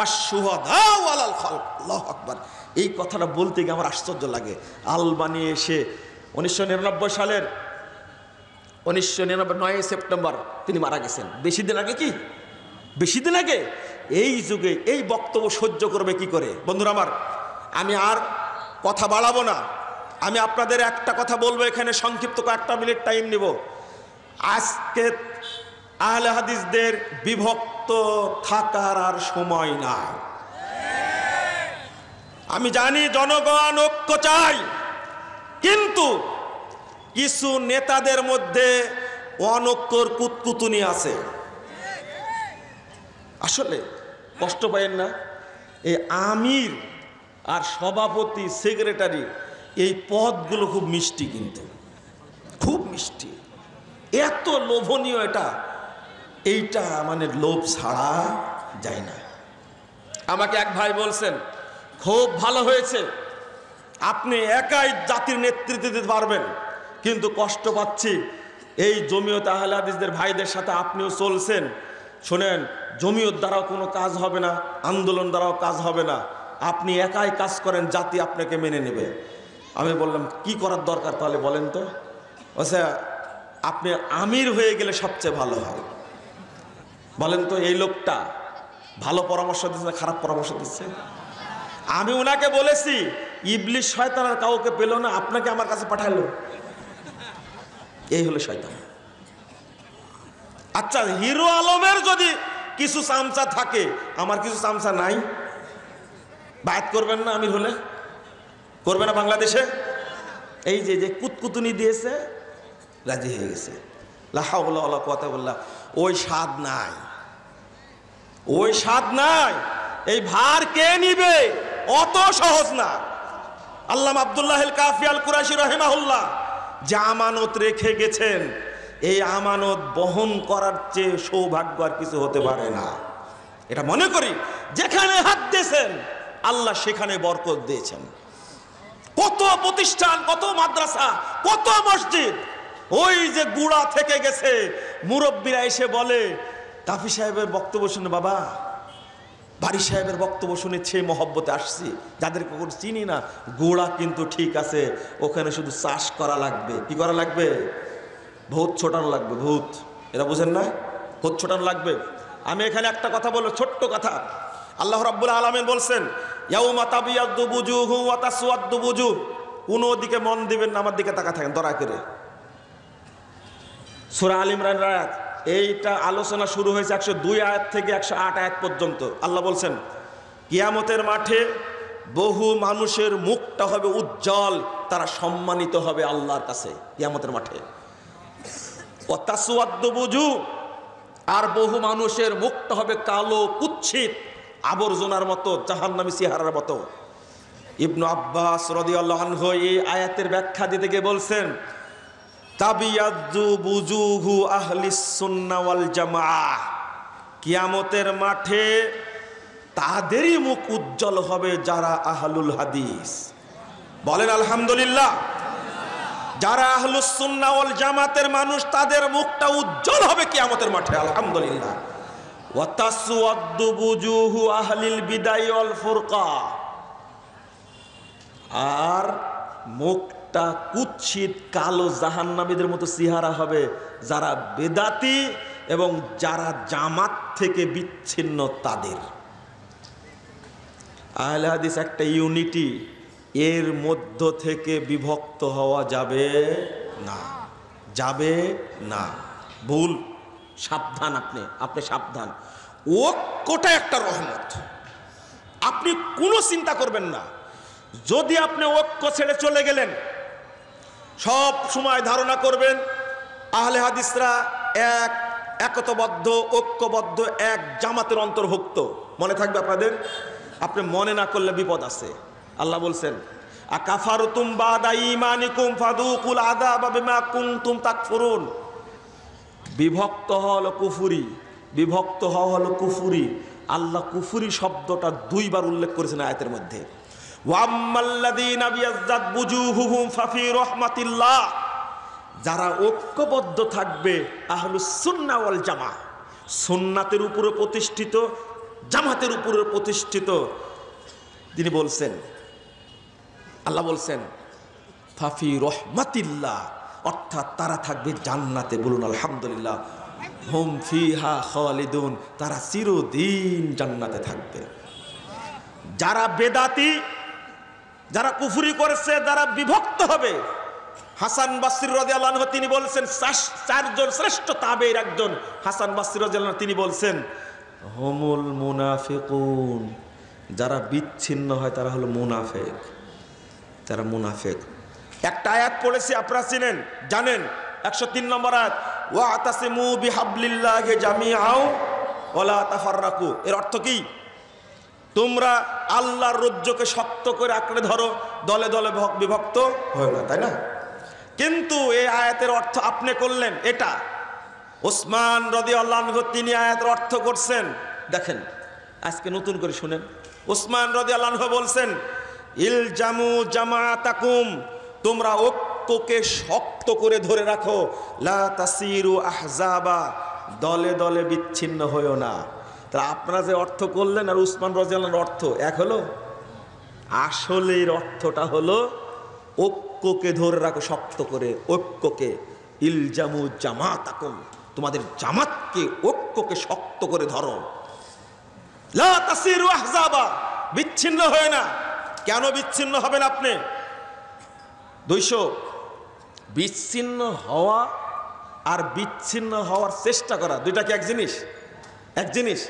Speaker 1: আশ-শুহাদা ওয়াল খালক। আল্লাহু আকবার। এই কথাটা বলতে গিয়ে আমার আশ্চর্য লাগে। আলবানী এসে 1999 সালের 9 সেপ্টেম্বর তিনি মারা গেছেন। বেশি দিন আগে, কি বেশি দিন আগে? এই যুগে এই বক্তব্য সহ্য করবে কি করে? বন্ধুরা আমার, আমি আর কথা বাড়াবো না, আমি আপনাদের একটা কথা বলবো এখানে, সংক্ষিপ্ত কয়েকটা মিনিট টাইম নিব। আজকে আহলে হাদিসদের বিভক্ত থাকার আর সময় নাই। আমি জানি জনগণ ঐক্য চাই, কিন্তু কিছু নেতাদের মধ্যে অনৈক্যর কুতকুতুনি আছে। আসলে কষ্ট পাইেন না, এই আমির আর সভাপতি, সেক্রেটারি, এই পদগুলো খুব মিষ্টি, কিন্তু খুব মিষ্টি, এত লোভনীয় এইটা মানে লোভ ছাড়া যায় না। আমাকে এক ভাই বলছেন খুব ভালো হয়েছে, আপনি একাই জাতির নেতৃত্ব দিতে পারবেন, কিন্তু কষ্ট পাচ্ছি এই জমিয়ত আহলে হাদিসদের ভাইদের সাথে আপনিও চলছেন। শোনেন, জমিয়ত দ্বারাও কোনো কাজ হবে না, আন্দোলন দ্বারাও কাজ হবে না, আপনি একাই কাজ করেন, জাতি আপনাকে মেনে নেবে। আমি বললাম কি করার দরকার তাহলে বলেন তো? আচ্ছা, আপনি আমির হয়ে গেলে সবচেয়ে ভালো হয়। বলেন তো, এই লোকটা ভালো পরামর্শ দিচ্ছে, খারাপ পরামর্শ দিচ্ছে? আমি ওনাকে বলেছি ইবলিশ শয়তান আর কাউকে পেল না, আপনাকে আমার কাছে পাঠালো, এই হলো শয়তান। আচ্ছা, হিরো আলমের যদি কিছু চামচা থাকে, আমার কিছু চামচা নাই, বায়াত করবেন না? আমির হলে করবে না বাংলাদেশে? এই যে যে কুতকুতুনি দিয়েছে, রাজি হয়ে গেছে, লা হাওলা ওয়ালা কুওয়াতা ইল্লা বিল্লাহ। ওই স্বাদ নাই, ওই স্বাদ নাই। এই ভার কে নিবে? অত সহজ না। আল্লামা আব্দুল্লাহ আল কাফি আল কুরাশি রাহিমাহুল্লাহ যে আমানত রেখে গেছেন, এই আমানত বহন করার চেয়ে সৌভাগ্য আর কিছু হতে পারে না। এটা মনে করি, যেখানে হাত দিয়েছেন আল্লাহ সেখানে বরকত দিয়েছেন। কত প্রতিষ্ঠান, কত মাদ্রাসা, কত মসজিদ ওই যে গুড়া থেকে গেছে। মুরব্বীরা এসে বলে কাফি সাহেবের বক্তব্য শুনে, বাবা বাড়ি সাহেবের বক্তব্য শুনেছে, মহব্বতে আসছি, যাদেরকে কোনো চিনি না। গোড়া কিন্তু ঠিক আছে, ওখানে শুধু চাষ করা লাগবে। কি করা লাগবে? ভূত ছোটানো লাগবে। ভূত, এরা বুঝেন না? ভূত ছোটানো লাগবে। আমি এখানে একটা কথা বলবো, ছোট্ট কথা। আল্লাহ রাব্বুল আলামিন বলছেন ইয়াউমা তাবিয়াদ্দু বুজুহু ওয়া তাসওয়াদ্দু বুজুহ। কোন দিকে মন দিবেন না, আমার দিকে তাকা থাকেন দয়া করে। সূরা আল ইমরান আয়াত, এইটা আলোচনা শুরু হয়েছে 102 আয়াত থেকে 108 আয়াত পর্যন্ত। আল্লাহ বলছেন কিয়ামতের মাঠে বহু মানুষের মুখটা হবে উজ্জ্বল, তারা সম্মানিত হবে আল্লাহর কাছে কিয়ামতের মাঠে। ওয়া তাসওয়াদ্দু বুজুহ, আর বহু মানুষের মুখটা হবে কালো, কুৎসিত, আবর্জনার মতো, জাহান্নামী চেহারার মতো। ইবনু আব্বাস রাদিয়াল্লাহু আনহু এই আয়াতের ব্যাখ্যা দিতে গিয়ে বলছেন তাবিয়াদ্দু বুজুহু আহলিস সুন্নাহ ওয়াল জামাআহ, কিয়ামতের মাঠে তাদেরই মুখ উজ্জ্বল হবে যারা আহলুল হাদিস। বলেন আলহামদুলিল্লাহ। যারা আহলুস সুন্নাহ ওয়াল জামাতের মানুষ, তাদের মুখটা উজ্জ্বল হবে কিয়ামতের মাঠে, আলহামদুলিল্লাহ। ওয়া তাসওয়াদ্দু বুজুহু আহলিল বিদাই ওয়াল ফুরকা, আর মুখটা কুৎসিত কালো জাহান্নামীদের মতো চেহারা হবে যারা বেদাতি এবং যারা জামাত থেকে বিচ্ছিন্ন তাদের। আহলে হাদিস একটা ইউনিটি, এর মধ্য থেকে বিভক্ত হওয়া যাবে না, যাবে না। ভুল, সাবধান, আপনি সাবধান। ঐক্যটা একটা রহমত, আপনি কোনো চিন্তা করবেন না। যদি আপনি ঐক্য ছেড়ে চলে গেলেন, সব সময় ধারণা করবেন আহলে হাদিসরা একতাবদ্ধ, ঐক্যবদ্ধ, এক জামাতের অন্তর্ভুক্ত, মনে থাকবে আপনাদের। আপনি মনে না করলে বিপদ আছে। আল্লাহ বলছেন আকাফারতুম বাদা ঈমানিকুম ফাদুকুল আযাবা বিমা কুনতুম তাকফুরুন। বিভক্ত হলো কুফরি, বিভক্ত হওয়া হলো কুফরি। আল্লাহ কুফরি শব্দটা 2 বার উল্লেখ করেছেন আয়াতের মধ্যে। ওয়াম্মাল্লাযীনা বিয়াজ্জাত বুজুহুহুম ফাফি রাহমাতিল্লাহ, যারা ঐক্যবদ্ধ থাকবে আহলুস সুন্নাহ ওয়াল জামাআহ, সুন্নাতের উপরে প্রতিষ্ঠিত, জামাতের উপরে প্রতিষ্ঠিত, তিনি বলছেন, আল্লাহ বলছেন ফাফি রাহমাতিল্লাহ, অর্থাৎ তারা থাকবে জান্নাতে। বলুন আলহামদুলিল্লাহ। হুম ফিহা খালিদুন, তারা চিরদিন জান্নাতে থাকবে। যারা বেদাতি, যারা কুফরি করেছে, যারা বিভক্ত হবে, হাসান বাসরি রাদিয়াল্লাহু আনহু তিনি বলছেন, 4 জন শ্রেষ্ঠ তাবেঈর একজন হাসান বাসরি রাদিয়াল্লাহু আনহু তিনি বলছেন হুমুল মুনাফিকুন, যারা বিচ্ছিন্ন হয় তারা হলো মুনাফিক, তারা মুনাফিক। একটা আয়াত পড়েছি, আপনারা চিনেন, জানেন, 103 নম্বর আয়াত, ওয়াতাসিমু বিহাবলিল্লাহি জামিআও ওয়ালা তাফাররাকু। এর অর্থ কি? তোমরা আল্লাহর রজ্জুকে শক্ত করে আঁকড়ে ধরো, দলে দলে বিভক্ত হয় না, তাই না? কিন্তু এই আয়াতের অর্থ আপনি করলেন এটা। ওসমান রাদিয়াল্লাহু আনহু তিনি আয়াতের অর্থ করছেন, দেখেন আজকে নতুন করে শুনেন। ওসমান রাদিয়াল্লাহু আনহু বলছেন ইলজামু জামাআতাকুম, তোমরা ঐক্যকে শক্ত করে ধরে রাখো, লা তাসিরু আহজাবা, দলে দলে বিচ্ছিন্ন হইও না। তা আপনারা যে অর্থ করলেন আর উসমান রাদিয়াল্লাহু আনহুর অর্থ এক হলো? আসলে এর অর্থটা হলো ঐক্যকে ধরে রাখো শক্ত করে, ঐক্যকে। ইলজামু জামাতাকুম, তোমাদের জামাতকে, ঐক্যকে শক্ত করে ধরো। লা তাসিরু আহজাবা, বিচ্ছিন্ন হয় না। কেন বিচ্ছিন্ন হবেন আপনি? 200 বিচ্ছিন্ন হওয়া আর বিচ্ছিন্ন হওয়ার চেষ্টা করা, দুইটা কি এক জিনিস? এক জিনিস।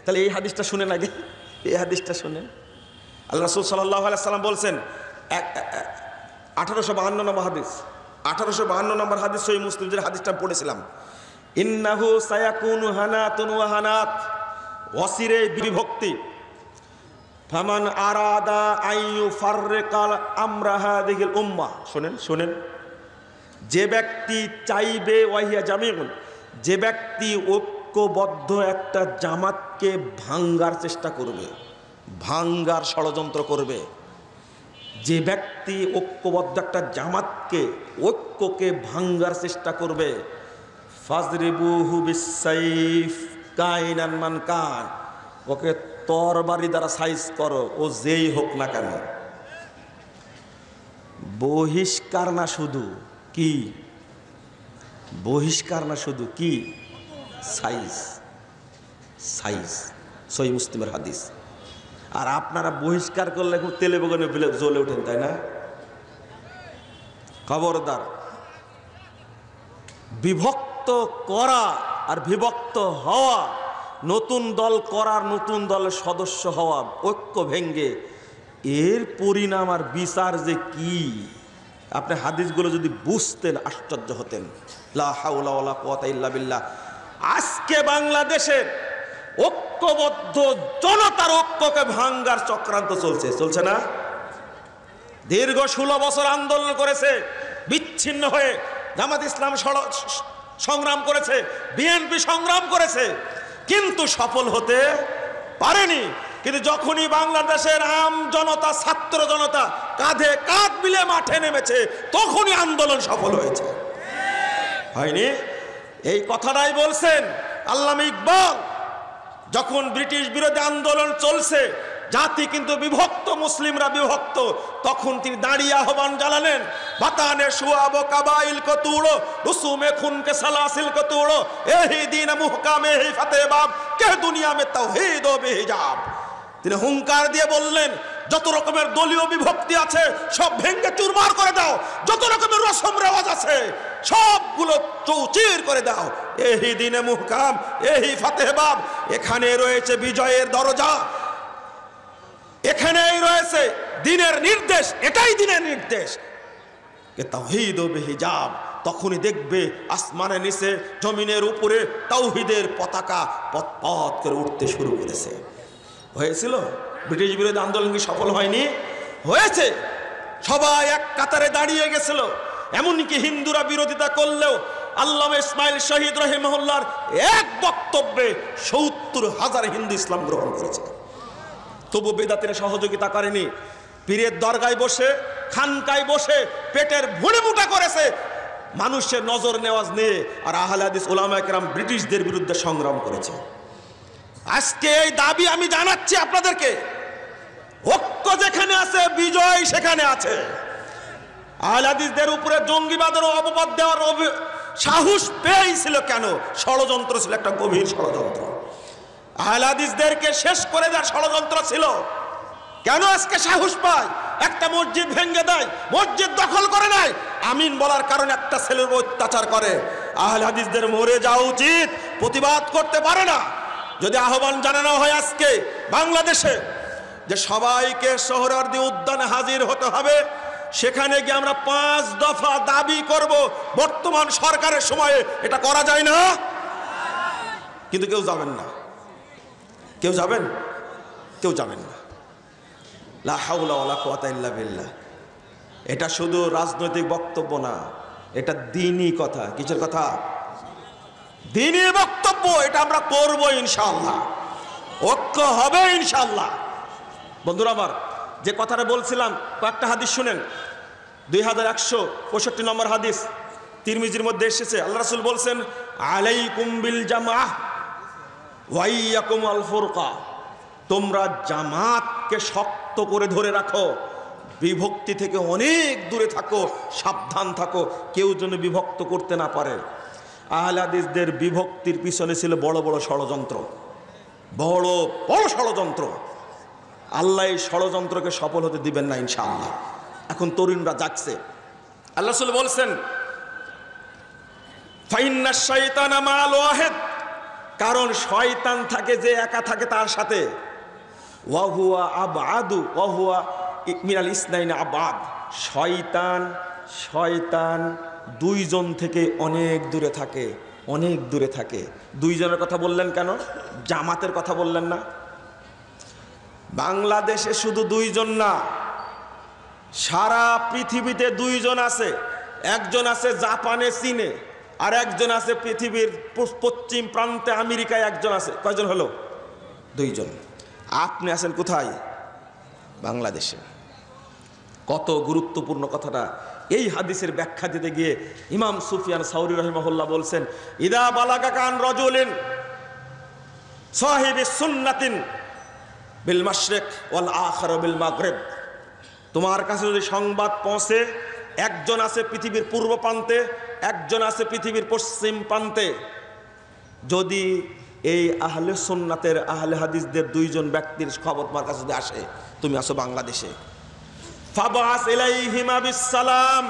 Speaker 1: তাহলে এই হাদিসটা শুনেন আগে, এই হাদিসটা শুনেন। আল্লাহ রাসূল সাল্লাল্লাহু আলাইহি সাল্লাম বলছেন, 1852 নম্বর হাদিস, 1852 নম্বর হাদিস, সহিহ মুসলিমের হাদিসটা পড়েছিলাম। ইন্নাহু সায়াকুনু হানাতুন ওয়া হানাত, ওয়াসিরে বিভক্তি। ফামান আরাদা আইয়ু ফাররিকাল আমরা হাযিহিল উম্মাহ, শুনেন শুনেন, যে ব্যক্তি চাইবে, ওয়াহিয়া জামিউন, যে ব্যক্তি ঐক্যবদ্ধ একটা জামাতকে ভাঙ্গার চেষ্টা করবে, ভাঙ্গার ষড়যন্ত্র করবে, যে ব্যক্তি ঐক্যবদ্ধ একটা জামাতকে ঐক্যকে ভাঙ্গার চেষ্টা করবে, ফাজরিবুহু বিসাইফ কাইনান মান কান, ওকে তরবারি দ্বারা সাইজ করো, ও যেই হোক না কেন। বহিষ্কার না শুধু কি, বহিষ্কার না শুধু কি, সাইজ, সাইজ। সহিহ মুসলিমের হাদিস। আর আপনারা বহিষ্কার করলে খুব তেলে বেগুনে জ্বলে ওঠেন, তাই না? খবরদার, বিভক্ত করা আর বিভক্ত হওয়া, নতুন দল করার, নতুন দলের সদস্য হওয়া, ঐক্য ভেঙ্গে, এর পরিণাম আর বিচার যে কি, আপনি হাদিসগুলো যদি বুঝতেন আশ্চর্য হতেন। লা হাওলা ওয়ালা কুওয়াতা ইল্লা বিল্লাহ। আজকে বাংলাদেশের ঐক্যবদ্ধ জনতার ঐক্যকে ভাঙ্গার চক্রান্ত চলছে, চলছে না? দীর্ঘ 16 বছর আন্দোলন করেছে, বিচ্ছিন্ন হয়ে জামাত ইসলাম সংগ্রাম করেছে, বিএনপি সংগ্রাম করেছে, কিন্তু সফল হতে পারেনি। কিন্তু যখনই বাংলাদেশের আম জনতা, ছাত্র জনতা কাঁধে কাঁধ মিলে মাঠে নেমেছে, তখনই আন্দোলন সফল হয়েছে, হয়নি? এই কথাটাই বলছেন আল্লামা ইকবাল। যখন ব্রিটিশ বিরোধী আন্দোলন চলছে, জাতি কিন্তু বিভক্ত, মুসলিমরা বিভক্ত, তখন তিনি দাঁড়িয়ে আহ্বান জানালেন, বাতানে শুয়াব কাবাইল কো তুড়ো, রুসুমে খুন কে সালাসিল কো তুড়ো, এহি দিন মুহকামে হি ফতেবাব, কে দুনিয়া মে তাওহীদ ও বেহিজাব। তিনি হুঙ্কার দিয়ে বললেন, যত রকমের দলীয় বিভক্তি আছে সব ভেঙে চুরমার করে দাও, যত রকমের রসম রেওয়াজ আছে সবগুলো চৌচির করে দাও। এহি দিনে মুহকাম এহি ফাতেহবাব, এখানে রয়েছে বিজয়ের দরজা, এখানেই রয়েছে দিনের নির্দেশ, এটাই দিনের নির্দেশ, কে তাওহীদ ও বেহিজাব। তখনই দেখবে আসমানের নিচে, জমিনের উপরে তাওহীদের পতাকা পথ করে উঠতে শুরু করেছে। হয়েছিল ব্রিটিশ বিরোধী আন্দোলন কি সফল হয়নি? হয়েছে। সবাই এক কাতারে দাঁড়িয়ে গেছিল। এমনকি হিন্দুরা বিরোধিতা করলেও আল্লামা ইসমাইল শহীদ রাহিমাহুল্লাহর এক বক্তব্যে ৭০,০০০ হিন্দু ইসলাম গ্রহণ করেছে। তবু বেদাতিরা সহযোগিতা করেনি। পীরের দরগায় বসে, খানকায় বসে পেটের ভুঁড়ি মুটা করেছে মানুষের নজর নেওয়াজ নিয়ে। আর আহলে হাদিস উলামায়ে কেরাম ব্রিটিশদের বিরুদ্ধে সংগ্রাম করেছে। আজকে এই দাবি আমি জানাচ্ছি আপনাদেরকে, ঐক্য যেখানে আছে বিজয় সেখানে আছে। আহলে হাদিসদের উপরে জঙ্গিবাদের অপবাদ দেওয়ার সাহস পেয়েছিল কেন? ষড়যন্ত্র ছিল, একটা গভীর ষড়যন্ত্র। আহলে হাদিসদেরকে শেষ করে দেওয়ার ষড়যন্ত্র ছিল। কেন আজকে সাহস পায়? একটা মসজিদ ভেঙে দেয়, মসজিদ দখল করে নাই, আমিন বলার কারণে একটা ছেলের অত্যাচার করে। আহলে হাদিসদের মরে যাওয়া উচিত, প্রতিবাদ করতে পারে না। যদি আহ্বান জানানো হয় আজকে বাংলাদেশে যে সবাইকে সোহরাওয়ার্দী উদ্যানে হাজির হতে হবে, সেখানে গিয়ে আমরা 5 দফা দাবি করব। বর্তমান সরকারের সময়ে এটা করা যায় না, কিন্তু কেউ যাবেন না। কেউ যাবেন? কেউ যাবেন না। লা হাওলা ওয়ালা কুওয়াতা ইল্লা বিল্লাহ। এটা শুধু রাজনৈতিক বক্তব্য না, এটা দ্বীনি কথা। কিসের কথা? দ্বীনি বক্তব্য। এটা আমরা করব ইনশাআল্লাহ, ঐক্য হবে ইনশাআল্লাহ। বন্ধুরা আমার, যে কথাটা বলছিলাম, কয়েকটা হাদিস শুনেন। 2165 নম্বর হাদিস তিরমিজির মধ্যে এসেছে। আল্লাহ রাসূল বলছেন, আলাইকুম বিল জামাআহ ওয়া ইয়াকুম আল ফুরকা। তোমরা জামাতকে শক্ত করে ধরে রাখো, বিভক্তি থেকে অনেক দূরে থাকো, সাবধান থাকো, কেউ যেন বিভক্ত করতে না পারে। আহলে হাদিসদের বিভক্তির পিছনে ছিল বড় বড় ষড়যন্ত্র, বড় বড় ষড়যন্ত্র। আল্লাহ এই ষড়যন্ত্রকে সফল হতে দিবেন না ইনশাআল্লাহ। এখন তরুণরা যাচ্ছে। আল্লাহ রাসূল বলছেন, ফাইন্নাশ শাইতানা মাল ওয়াহিদ, কারণ শয়তান থাকে যে একা থাকে তার সাথে। ওয়া হুয়া আবআদু ওয়া হুয়া মিনাল ইসনাইন আবাদ। শয়তান দুইজন থেকে অনেক দূরে থাকে, অনেক দূরে থাকে। দুইজনের কথা বললেন কেন? জামাতের কথা বললেন না? বাংলাদেশে শুধু দুইজন না, সারা পৃথিবীতে দুইজন আছে। একজন আছে জাপানে, চীনে, আর একজন আছে পৃথিবীর পশ্চিম প্রান্তে আমেরিকায় একজন আছে। কয়জন হলো? দুইজন। আপনি আছেন কোথায়? বাংলাদেশে। কত গুরুত্বপূর্ণ কথাটা। এই হাদিসের ব্যাখ্যা দিতে গিয়ে ইমাম সুফিয়ান সাউরি রাহিমাহুল্লাহ বলছেন, ইদা বালাগা কান রাজুলিন সাহিবি সুন্নাতিন বিল মাশরিক ওয়াল আখির বিল মাগরিব, তোমার কাছে যদি সংবাদ পৌঁছে একজন আছে পৃথিবীর পূর্ব প্রান্তে, একজন আছে পৃথিবীর পশ্চিম প্রান্তে, যদি এই আহলে সুন্নাতের আহলে হাদিসদের দুইজন ব্যক্তির খবর তোমার কাছে যদি আসে, তুমি আসো বাংলাদেশে, ফাবাস ইলাইহিমা বিসসালাম,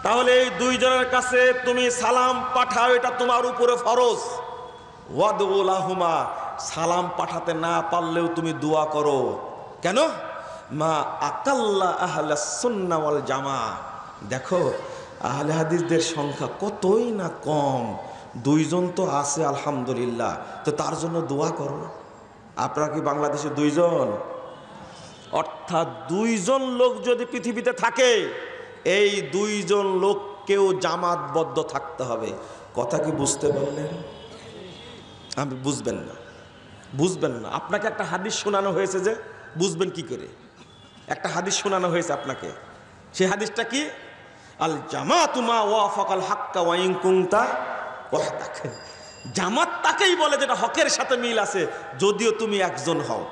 Speaker 1: তাহলে এই দুইজনের কাছে তুমি সালাম পাঠাও, এটা তোমার উপরে ফরজ। ওয়াদউ লাহুমা, সালাম পাঠাতে না পারলেও তুমি দোয়া করো। কেন? মা আকাল্লা আহলাস সুন্নাহ ওয়াল জামা, দেখো আহলে হাদিসদের সংখ্যা কতই না কম, দুইজন তো আছে আলহামদুলিল্লাহ, তো তার জন্য দোয়া করো। আপনারা কি বাংলাদেশে দুইজন? অর্থাৎ দুইজন লোক যদি পৃথিবীতে থাকে, এই দুইজন লোককেও জামাতবদ্ধ থাকতে হবে। কথা কি বুঝতে পারলেন? আমি বুঝবেন না, বুঝবেন না। আপনাকে একটা হাদিস শোনানো হয়েছে, যে বুঝবেন কি করে? একটা হাদিস শোনানো হয়েছে আপনাকে, সেই হাদিসটা কি? আল জামাতু মা ওয়াফাকাল হাক্কা ওয়া ইন কুনতা ওয়াহদাক। জামাত তাকেই বলে যেটা হকের সাথে মিল আছে, যদিও তুমি একজন হও।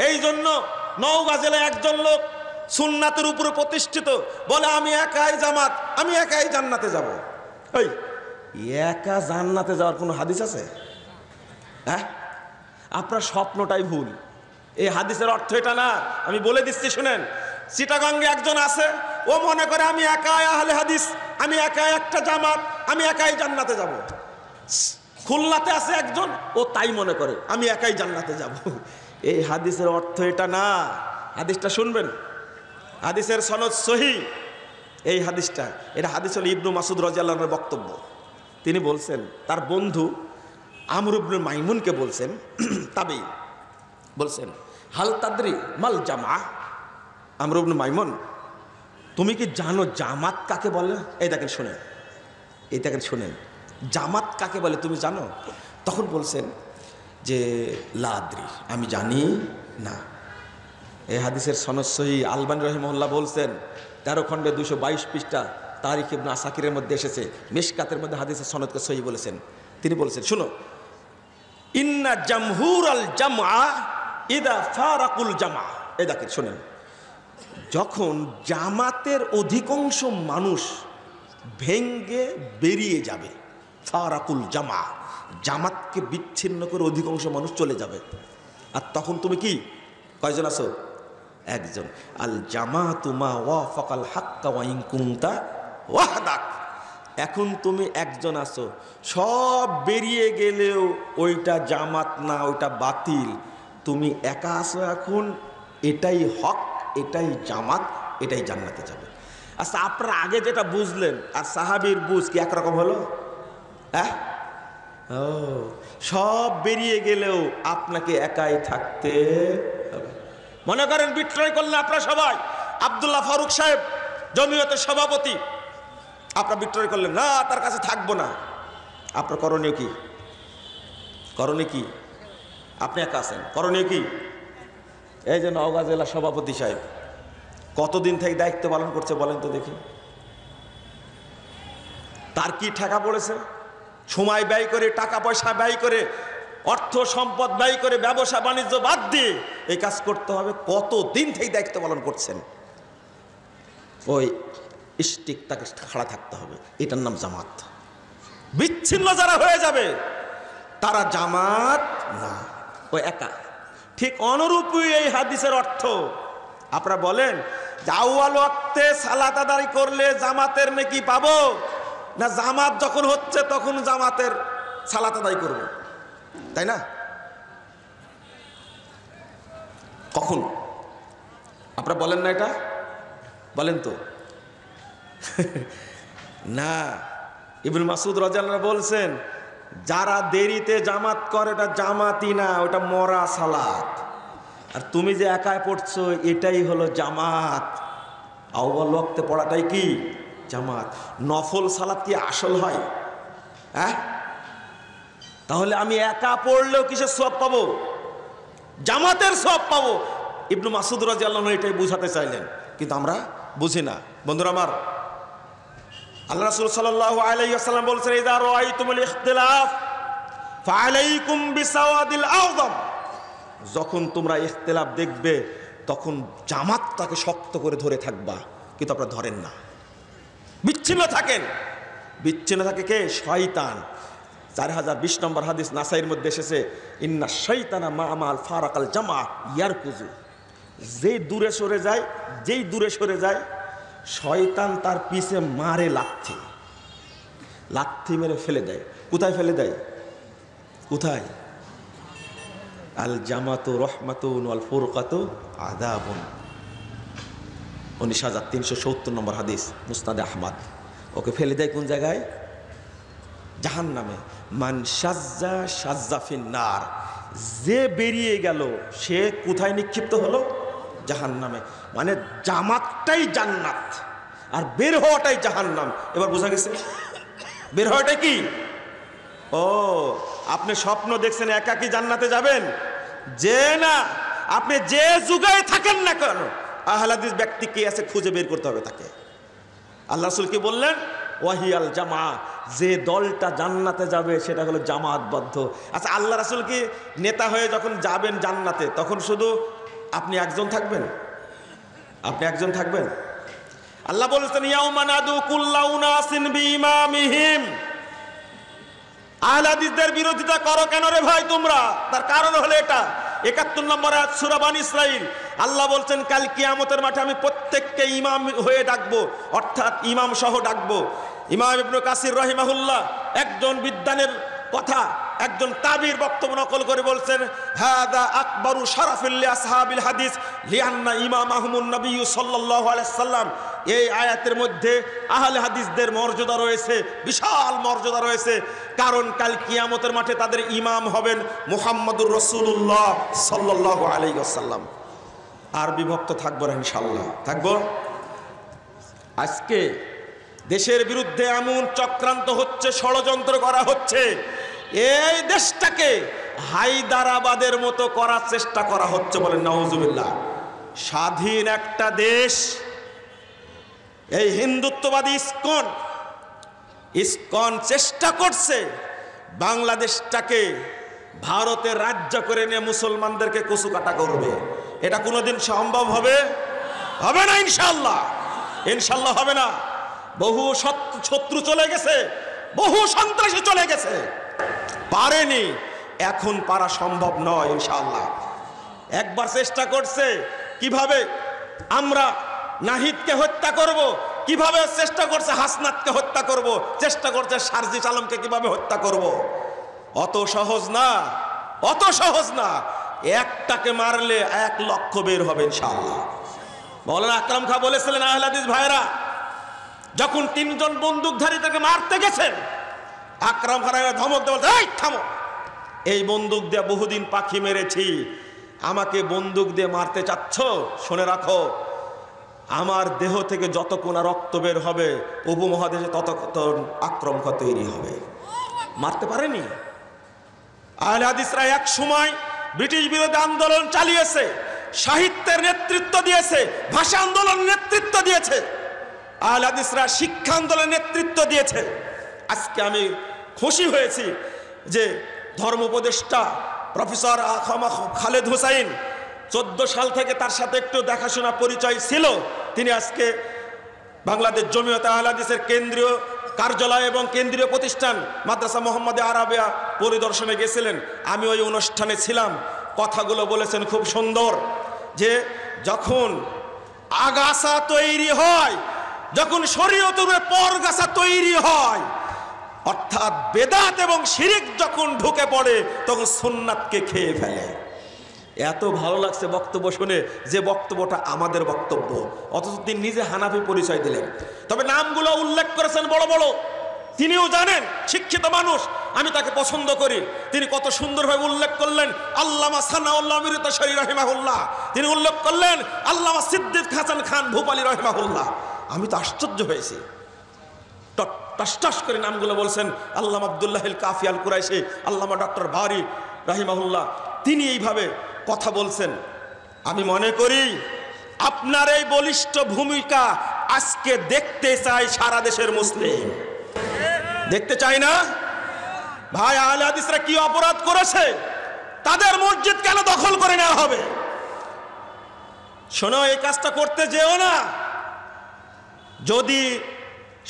Speaker 1: এই জন্য নওগাঁ জেলায় একজন লোক সুন্নাতের উপরে প্রতিষ্ঠিত, বলে আমি একাই জামাত, আমি একাই জান্নাতে যাব। এই একা জান্নাতে যাওয়ার কোনো হাদিস আছে? হ্যাঁ, আপনার স্বপ্নটাই ভুল। এই হাদিসের অর্থ এটা না, আমি বলে দিচ্ছি শুনেন। চিটাগাঙ্গে একজন আছে, ও মনে করে আমি একাই আহলে হাদিস, আমি একাই একটা জামাত, আমি একাই জান্নাতে যাব। খুলনাতে আছে একজন, ও তাই মনে করে আমি একাই জান্নাতে যাব। এই হাদিসের অর্থ এটা না। হাদিসটা শুনবেন, হাদিসের সনদ সহি। এই হাদিসটা, এটা হাদিস হল ইবনু মাসুদ রাদিয়াল্লাহু আনহুর বক্তব্য। তিনি বলছেন তার বন্ধু আমর ইবনে মাইমুনকে বলছেন, তাবেঈ বলছেন, হাল তাদরি মাল জামা। আমর ইবনে মাইমুন, তুমি কি জানো জামাত কাকে বলে? এই দেখেন শুনেন, এই দেখেন শুনেন, জামাত কাকে বলে তুমি জানো? তখন বলছেন যে লা আদরি, আমি জানি না। এই হাদিসের সনদ সহি। আলবানী রাহিমাহুল্লাহ বলছেন 13 খণ্ডে 222 পৃষ্ঠা তারিখ ইবনে আসাকিরের মধ্যে এসেছে, মিশকাতের মধ্যে হাদিসের সনদকে সহি বলেছেন। তিনি বলেছেন, শুনো, ইন্না জামহুরাল জামআ ইদা ফারাকুল জামা। এই দেখেন শুনেন, যখন জামাতের অধিকাংশ মানুষ ভেঙ্গে বেরিয়ে যাবে, ফারাকুল জামা, জামাতকে বিচ্ছিন্ন করে অধিকাংশ মানুষ চলে যাবে, আর তখন তুমি কি কয়জন আছো? একজন। আল জামাতু মা ওয়াফাকাল হাক্কা ওয়া ইন কুনতা ওয়াহদাক, এখন তুমি একজন আছো, সব বেরিয়ে গেলেও ওইটা জামাত না, ওইটা বাতিল, তুমি একা আছো এখন, এটাই হক, এটাই জামাত, এটাই জান্নাতে যাবে। আচ্ছা, আপনারা আগে যেটা বুঝলেন আর সাহাবীর বুঝ কি একরকম হলো? হ্যাঁ, ও, সব বেরিয়ে গেলেও আপনাকে একাই থাকতে হবে। মনে করেন বিক্রয় করলেন আপনারা সবাই, আব্দুল্লাহ ফারুক সাহেব জমিয়তের সভাপতি, আপনারা বিক্রয় করলেন, না তার কাছে থাকবো না, আপনার করণীয় কি? করণীয় কি? আপনি একা আছেন, করণীয় কি? এই যে নওগাঁ জেলা সভাপতি সাহেব কতদিন থেকে দায়িত্ব পালন করছে বলেন তো দেখি? তার কি ঠেকা পড়েছে? সময় ব্যয় করে, টাকা পয়সা ব্যয় করে, অর্থ সম্পদ ব্যয় করে, ব্যবসা বাণিজ্য বাদ দিয়ে এই কাজ করতে হবে। কতদিন থেকে দায়িত্ব পালন করছেন? ওই স্টিক তাকে খাড়া থাকতে হবে, এটার নাম জামাত। বিচ্ছিন্ন যারা হয়ে যাবে তারা জামাত না, ওই একা। ঠিক অনুরূপই এই হাদিসের অর্থ। আপনারা বলেন যে আউয়াল ওয়াক্তে সালাত আদায় করলে জামাতের নেকি পাবো, না জামাত যখন হচ্ছে তখন জামাতের সালাত আদায় করবো, তাই না? কখন? আপনারা বলেন না, এটা বলেন তো। না, ইবনে মাসউদ রাদিয়াল্লাহু আনহু বলছেন, যারা দেরিতে জামাত করে ওটা জামাতই না, ওটা মরা সালাত। আর তুমি যে একাই পড়ছো এটাই হলো জামাত। আউয়াল ওয়াক্তে পড়াটাই কি জামাত। নফল সালাত কি আসল হয়? হ্যাঁ, তাহলে আমি একা পড়লেও কিসের সওয়াব পাবো? জামাতের সওয়াব পাবো। ইবনে মাসউদ রাদিয়াল্লাহু আনহু এটাই বুঝাতে চাইলেন, কিন্তু আমরা বুঝি না। বন্ধুরা আমার, আল্লাহ রাসূল সাল্লাল্লাহু আলাইহি ওয়াসাল্লাম বলেছেন, ইযা রাআইতুমুল ইখতিলাফ ফাআলাইকুম বিসাওয়াদিল আযম। যখন তোমরা ইখতিলাফ দেখবে তখন জামাতটাকে শক্ত করে ধরে থাকবা, কিন্তু আপনারা ধরেন না, বিচ্ছিন্ন থাকেন। বিচ্ছিন্ন থাকে কে? শয়তান। 4020 নম্বর হাদিস নাসাইর মধ্যে এসেছে, ইন্না শাইতানা মা'আল ফারাকাল জামা ইয়ারকুজু। যেই দূরে সরে যায় শয়তান তার পিছে মারে লাথি মেরে ফেলে দেয়। কোথায় ফেলে দেয়? কোথায়? আল জামাতু রহমাতুন ওয়াল ফুরকাতু আযাবুন। 19370 নম্বর হাদিস মুসনাদে আহমদ। ওকে ফেলে দেয় কোন জায়গায়? জাহান্নামে। মান শাজ্জা শাজ্জা ফিন্নার। যে বেরিয়ে গেল সে কোথায় নিক্ষিপ্ত হলো? জাহান্নামে। মানে জামাতটাই জান্নাত আর বের হওয়াটাই জাহান্নাম। এবার বোঝা গেছে বের হওয়াটা কি? ও, আপনি স্বপ্ন দেখছেন একাকি জান্নাতে যাবেন? যে না, আপনি যে যুগায় থাকেন না কেন আহলে হাদিস ব্যক্তি কে আছে খুঁজে বের করতে হবে তাকে। আল্লাহ রাসূল কি বললেন? ওয়াহিয়াল জামা। যে দলটা জান্নাতে যাবে সেটা হলো জামাতবদ্ধ। আচ্ছা, আল্লাহ রাসূল কি নেতা হয়ে যখন যাবেন জান্নাতে তখন শুধু আপনি একজন থাকবেন? আপনি একজন থাকবেন? আল্লাহ বলেছেন, ইয়াউমা নাদু কুল্লা উনাসিন বিইমামিহিম। আহলে হাদিসদের বিরোধিতা করো কেন রে ভাই তোমরা? তার কারণ হলো এটা, 71 নম্বর আয়াত সূরা বনী ইসরাঈল। আল্লাহ বলছেন, কাল কিয়ামতের মাঠে আমি প্রত্যেককে ইমাম হয়ে ডাকবো, অর্থাৎ ইমাম সহ ডাকবো। ইমাম ইবনে কাসির রাহিমাহুল্লাহ একজন বিদ্বানের কথা, একজন তাবির বক্তব্য নকল করে বলছেন, হাদা আকবারু শারাফিল লিআসহাবিল হাদিস লিআন্না ইমামাহুমুন নবী সাল্লাল্লাহু আলাইহি সাল্লাম। এই আয়াতের মধ্যে আহলে হাদিসদের মর্যাদা রয়েছে, বিশাল মর্যাদা রয়েছে, কারণ কাল কিয়ামতের মাঠে তাদের ইমাম হবেন মুহাম্মদুর রাসূলুল্লাহ সাল্লাল্লাহু আলাইহি ওয়াসাল্লাম। আর বিভক্ত থাকবো না ইনশাআল্লাহ, থাকবো। আজকে দেশের বিরুদ্ধে এমন চক্রান্ত হচ্ছে, ষড়যন্ত্র করা হচ্ছে, এই দেশটাকে হায়দারাবাদের মতো করার চেষ্টা করা হচ্ছে। বলেন নাউজুবিল্লাহ। স্বাধীন একটা দেশ, এই হিন্দুত্ববাদী ইসকন চেষ্টা করছে বাংলাদেশটাকে ভারতের রাজ্য করে নিয়ে মুসলমানদেরকে কচু কাটা করবে। এটা কোনোদিন সম্ভব হবে? হবে না ইনশাআল্লাহ। ইনশাআল্লাহ হবে না। বহু শত্রু চলে গেছে, বহু সন্ত্রাসী চলে গেছে, পারেনি, এখন পারা সম্ভব নয় ইনশাআল্লাহ। একবার চেষ্টা করছে কিভাবে আমরা নাহিদকে হত্যা করব, কিভাবে চেষ্টা করছে হাসনাতকে হত্যা করব, চেষ্টা করছে সারজিস আলমকে কিভাবে হত্যা করব। অত সহজ না, অত সহজ না। একটাকে মারলে 1 লক্ষ বের হবে ইনশাআল্লাহ। মাওলানা আকরাম খাঁ বলেছিলেন, আহলে হাদিস ভাইরা যখন 3 জন বন্দুকধারী তাকে মারতে গেছেন, আকরাম খাঁ ধমক দেওয়া, এই থামো, এই বন্দুক দিয়ে বহুদিন পাখি মেরেছি, আমাকে বন্দুক দিয়ে মারতে চাচ্ছ? শুনে রাখো, আমার দেহ থেকে যত কোনা রক্ত বের হবে উপমহাদেশে তত আক্রমণ তৈরি হবে। মারতে পারেনি। আহলে হাদিসরা এক সময় ব্রিটিশ বিরোধী আন্দোলন চালিয়েছে, সাহিত্যের নেতৃত্ব দিয়েছে, ভাষা আন্দোলনের নেতৃত্ব দিয়েছে, আহলে হাদিসরা শিক্ষা আন্দোলনের নেতৃত্ব দিয়েছে। আজকে আমি খুশি হয়েছি যে ধর্ম উপদেষ্টা প্রফেসর খালেদ হোসাইন 14 সাল থেকে তার সাথে একটু দেখাশোনা পরিচয় ছিল, তিনি আজকে বাংলাদেশ জমিয়তে আহলে হাদিসের কেন্দ্রীয় কার্যালয় এবং কেন্দ্রীয় প্রতিষ্ঠান মাদ্রাসা মোহাম্মদে আরাবিয়া পরিদর্শনে গেছিলেন। আমি ওই অনুষ্ঠানে ছিলাম। কথাগুলো বলেছেন খুব সুন্দর, যে যখন আগাছা তৈরি হয়, যখন শরীয়তের পরগাছা তৈরি হয়, অর্থাৎ বেদাত এবং শিরিক যখন ঢুকে পড়ে তখন সুন্নাতকে খেয়ে ফেলে। এত ভালো লাগছে বক্তব্য শুনে, যে বক্তব্যটা আমাদের বক্তব্য, অথচ তিনি নিজে হানাফি পরিচয় দিলেন। তবে নামগুলো উল্লেখ করেছেন বড় বড়, তিনিও জানেন, শিক্ষিত মানুষ, আমি তাকে পছন্দ করি। তিনি কত সুন্দরভাবে উল্লেখ করলেন আল্লামা সানাউল্লাহ মিরতাশারী রাহিমাহুল্লাহ, তিনি উল্লেখ করলেন আল্লামা সিদ্দিক হাসান খান ভূপালী রাহিমাহুল্লাহ। আমি তো আশ্চর্য হয়েছি। টস করে নামগুলো বলছেন, আল্লামা আব্দুল্লাহ আল কাফি আল কুরাইশি, আল্লামা ডক্টর ভারি রাহিমাহুল্লাহ, তিনি এইভাবে কথা বলছেন। আমি মনে করি আপনার এই বলিষ্ঠ ভূমিকা আজকে দেখতে চাই সারা দেশের মুসলিম। দেখতে চাই না? ভাই, আহলে হাদিসরা কি অপরাধ করেছে? তাদের মসজিদ কেন দখল করে নেওয়া হবে? শোনো, এই কাজটা করতে যেও না। যদি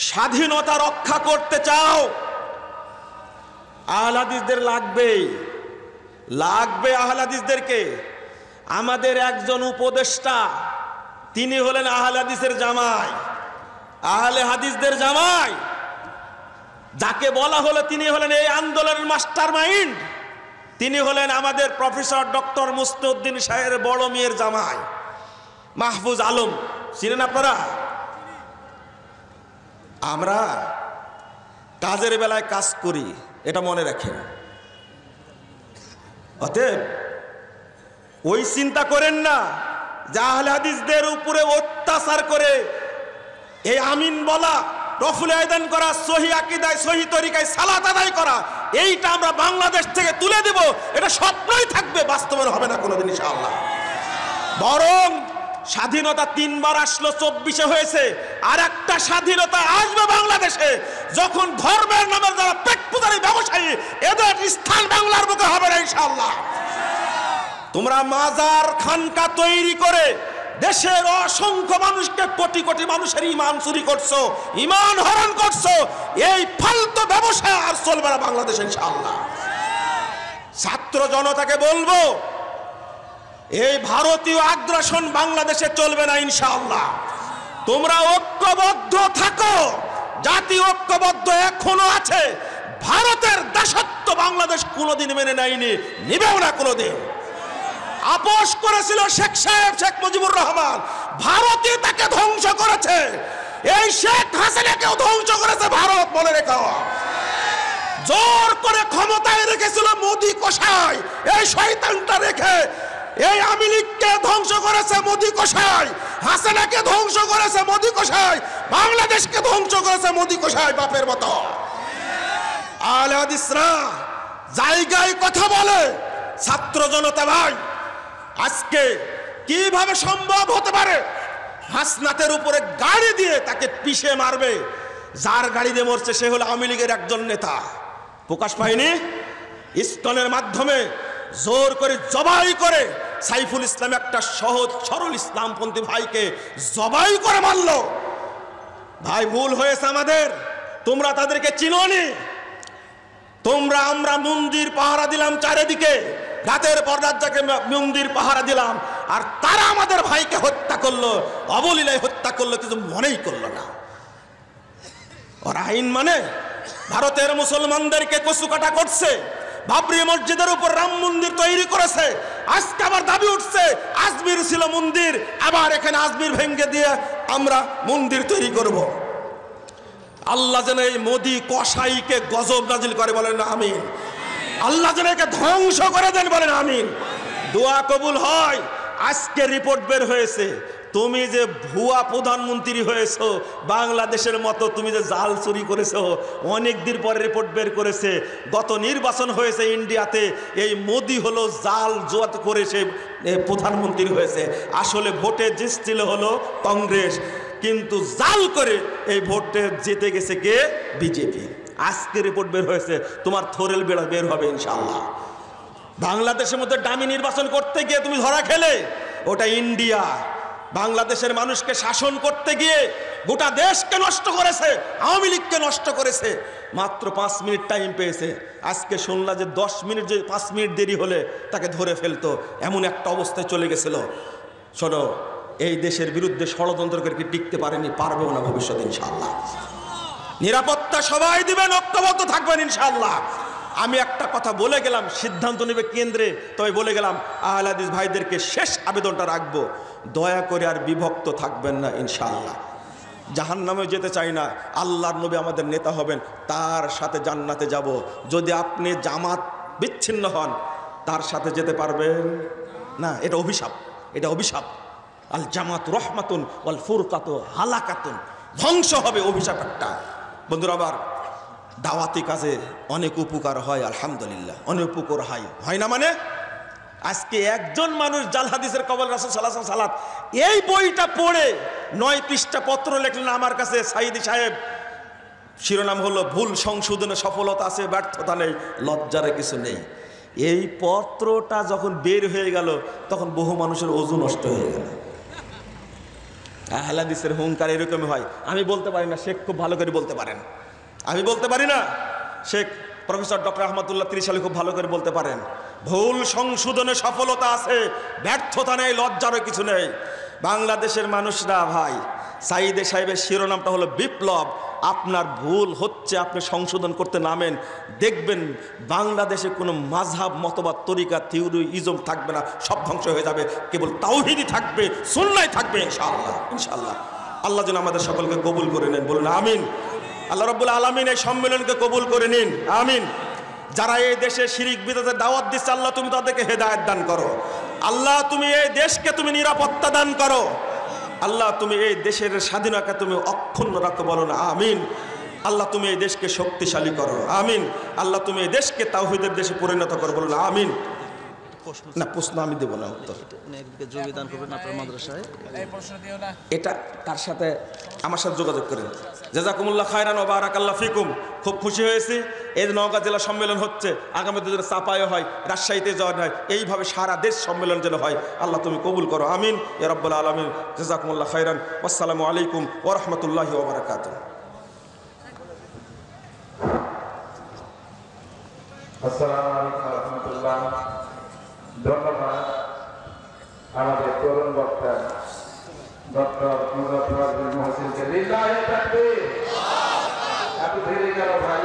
Speaker 1: স্বাধীনতা রক্ষা করতে চাও, আহলে হাদিসদের লাগবে আহলে হাদিসদেরকে। আমাদের একজন উপদেষ্টা, তিনি হলেন আহলে হাদিসের জামাই, আহলে হাদিসদের জামাই। যাকে বলা হলো তিনি হলেন এই আন্দোলনের মাস্টার মাইন্ড। তিনি হলেন আমাদের প্রফেসর ডক্টর মুস্তাউদ্দিন সাহেবের বড় মেয়ের জামাই, মাহফুজ আলম। চিনেন আপনারা? আমরা কাজের বেলায় কাজ করি, এটা মনে রাখেন। অতএব ওই চিন্তা করেন না যে আহলে হাদিসদের উপরে অত্যাচার করে এই আমিন বলা, রফুল আয়দান করা, সহি আকীদায় সহি তরিকায় সালাত আদায় করা, এইটা আমরা বাংলাদেশ থেকে তুলে দেব, এটা স্বপ্নই থাকবে, বাস্তবে হবে না কোনোদিন ইনশাআল্লাহ। বরং স্বাধীনতা 3 বার আসলো, 24-এ হয়েছে। আর একটা স্বাধীনতা আসবে বাংলাদেশে, যখন ধর্মের নামে যারা পেট পূজারী ব্যবসায়ী, এদের স্থান বাংলার বুকে হবে না ইনশাআল্লাহ। তোমরা মাজার খানকা তৈরি করে দেশের অসংখ্য মানুষকে, কোটি কোটি মানুষের ইমান চুরি করছো, ইমান হরণ করছো। এই ফালতু ব্যবসা আর চলবে না বাংলাদেশে ইনশাআল্লাহ। ছাত্র জনতাকে বলবো, এই ভারতীয় আগ্রাসন বাংলাদেশে চলবে না ইনশাআল্লাহ। তোমরা ঐক্যবদ্ধ থাকো, জাতি ঐক্যবদ্ধ এখনো আছে। ভারতের দাসত্ব বাংলাদেশ কোনোদিন মেনে নেয়নি, নিবেও না কোনোদিন। আপোষ করেছিল শেখ সাহেব, শেখ মুজিবুর রহমান, ভারতই তাকে ধ্বংস করেছে। এই শেখ হাসিনাকেও ধ্বংস করেছে ভারত, মনে রেখো। জোর করে ক্ষমতায় রেখেছিল মোদি কসাই, এই শয়তানটা রেখে এই আওয়ামী লীগকে ধ্বংস করেছে মোদি কসাই, হাসিনাকে ধ্বংস করেছে মোদি কসাই, বাংলাদেশকে ধ্বংস করেছে মোদি কসাই বাপের মতো। আহলে হাদিসরা জায়গায় কথা বলে। ছাত্র জনতা ভাই, আজকে কিভাবে সম্ভব হতে পারে হাসনাতের উপরে গাড়ি দিয়ে তাকে পিষে মারবে? যার গাড়ি দিয়ে মরছে সে হলো আওয়ামী লীগের একজন নেতা, প্রকাশ পায়নি? ইসকনের মাধ্যমে জোর করে জবাই করে সাইফুল ইসলাম একটা সহজ সরল ইসলামপন্থী ভাইকে জবাই করে মারলো। ভাই, ভুল হয়েছে আমাদের, তোমরা তাদেরকে চিনোনি। আমরা মন্দির পাহারা দিলাম চারিদিকে, রাতের পর রাত যাকে মন্দির পাহারা দিলাম, আর তারা আমাদের ভাইকে হত্যা করলো, অবলীলায় হত্যা করলো, কিছু মনেই করলো না। ওরা আইন মানে ভারতের মুসলমানদেরকে কচুকাটা করছে, বাবরি মসজিদের উপর রাম মন্দির তৈরি করেছে। আজকে আবার দাবি উঠছে আজমির ছিল মন্দির, আবার এখানে আজমির ভেঙ্গে দিয়ে আমরা মন্দির তৈরি করব। আল্লাহ যেন এই মোদি কসাইকে গজব নাজিল করে, বলেন আমিন। আল্লাহ যেন একে ধ্বংস করে দেন, বলেন আমিন। দোয়া কবুল হয়। আজকে রিপোর্ট বের হয়েছে, তুমি যে ভুয়া প্রধানমন্ত্রী হয়েছো, বাংলাদেশের মতো তুমি যে জাল চুরি করেছো, অনেক দিন পরে রিপোর্ট বের করেছে। গত নির্বাচন হয়েছে ইন্ডিয়াতে, এই মোদি হলো জাল জুয়া করে সে প্রধানমন্ত্রী হয়েছে। আসলে ভোটে জিতছিল হলো কংগ্রেস, কিন্তু জাল করে এই ভোটে জিতে গেছে কে? বিজেপি। আজকে রিপোর্ট বের হয়েছে, তোমার থোরেল বেড়া বের হবে ইনশাআল্লাহ। বাংলাদেশের মধ্যে ডামি নির্বাচন করতে গিয়ে তুমি ধরা খেলে, ওটা ইন্ডিয়া। বাংলাদেশের মানুষকে শাসন করতে গিয়ে গোটা দেশকে নষ্ট করেছে, আওয়ামী লীগকে নষ্ট করেছে। মাত্র 5 মিনিট টাইম পেয়েছে। আজকে শুনলা যে 10 মিনিট, যে 5 মিনিট দেরি হলে তাকে ধরে ফেলতো, এমন একটা অবস্থায় চলে গেছিল। শোনো, এই দেশের বিরুদ্ধে ষড়যন্ত্র করে কি টিকতে পারেনি, পারবেও না ভবিষ্যতে ইনশাআল্লাহ। নিরাপত্তা সবাই দিবেন, ঐক্যবদ্ধ থাকবেন ইনশাআল্লাহ। আমি একটা কথা বলে গেলাম, সিদ্ধান্ত নেবে কেন্দ্রে, তবে বলে গেলাম আহলে হাদিস ভাইদেরকে শেষ আবেদনটা রাখবো, দয়া করে আর বিভক্ত থাকবেন না ইনশাআল্লাহ। জাহান্নামে যেতে চাই না, আল্লাহর নবী আমাদের নেতা হবেন, তার সাথে জান্নাতে যাব। যদি আপনি জামাত বিচ্ছিন্ন হন, তার সাথে যেতে পারবেন না। এটা অভিশাপ, এটা অভিশাপ। আল জামাত রহমাতুন ওয়াল ফুরকাতু হালাকাতুন, ধ্বংস হবে, অভিশাপ একটা। বন্ধুরা আবার দাওয়াতি কাজে অনেক উপকার হয়, আলহামদুলিল্লাহ, অনেক উপকার হয় না মানে আজকে একজন মানুষ জাল হাদিসের কবল রাসূল সাল্লাল্লাহু আলাইহি সাল্লাম এই বইটা পড়ে 9 পৃষ্ঠা পত্র লিখলেন আমার কাছে, সাইদি সাহেব, শিরোনাম হলো ভুল সংশোধনে সফলতা আছে, ব্যর্থতা নেই, লজ্জার কিছু নেই। এই পত্রটা যখন বের হয়ে গেল তখন বহু মানুষের ওযু নষ্ট হয়ে গেল। আহলে হাদিসের হুঙ্কার এরকমই হয়। আমি বলতে পারি না, শেখ খুব ভালো করে বলতে পারেন। আমি বলতে পারি না, শেখ প্রফেসর ডক্টর আহমদুল্লাহ ত্রিশালী খুব ভালো করে বলতে পারেন। ভুল সংশোধনে সফলতা আছে, ব্যর্থতা নেই, লজ্জারও কিছু নেই। বাংলাদেশের মানুষরা ভাই, সাইদে সাহেবের শিরোনামটা হলো বিপ্লব। আপনার ভুল হচ্ছে, আপনি সংশোধন করতে নামেন, দেখবেন বাংলাদেশে কোনো মাযহাব, মতবাদ, তরিকা, থিওরি, ইজম থাকবে না, সব ধ্বংস হয়ে যাবে। কেবল তাওহীদই থাকবে, সুন্নাহ থাকবে ইনশাআল্লাহ। ইনশাআল্লাহ আল্লাহ যেন আমাদের সকলকে কবুল করে নেন, বলুন আমিন। আল্লাহ রাব্বুল আলামিন এই সম্মেলনকে কবুল করে নিন, আমিন। যারা এই দেশে শিরিক বিদআতের দাওয়াত দিচ্ছে, আল্লাহ তুমি তাদেরকে হেদায়েত দান করো। আল্লাহ তুমি এই দেশকে তুমি নিরাপত্তা দান করো। আল্লাহ তুমি এই দেশের স্বাধীনতাকে তুমি অক্ষুণ্ণ রাখো, বলো না আমিন। আল্লাহ তুমি এই দেশকে শক্তিশালী করো, আমিন। আল্লাহ তুমি এই দেশকে তাওহীদের দেশে পরিণত করো, বলো না আমিন। না প্রশ্ন আমি দেব না, উত্তর
Speaker 2: যোগদান করবেন আপনার মাদ্রাসায়,
Speaker 1: এটা তার সাথে আমার সাথে যোগাযোগ করেন। জাযাকুমুল্লাহ খায়রান ওয়া বারাকাল্লাহু ফিকুম। খুব খুশি হয়েছি এই নওগাঁ জেলা সম্মেলন হচ্ছে, আগামী দিনে চাপাইও হয়, রাজশাহীতে যাওয়া হয়, এইভাবে সারা দেশ সম্মেলন যেন হয়। আল্লাহ তুমি কবুল করো, আমিন ইয়া রাব্বাল আলামিন। জাযাকুমুল্লাহ খায়রান। আসসালামু আলাইকুম ওয়া রাহমাতুল্লাহি ওয়া বারাকাতুহু।
Speaker 3: আসসালামু আলাইকুম ওয়া রাহমাতুল্লাহ। ধন্যবাদ আমাদের তরুণ বক্তা ডক্টর মুজাফফর বিন মুহসিনকে। লিল্লাহি তাকবীর। আপনি ধীরে গেল ভাই।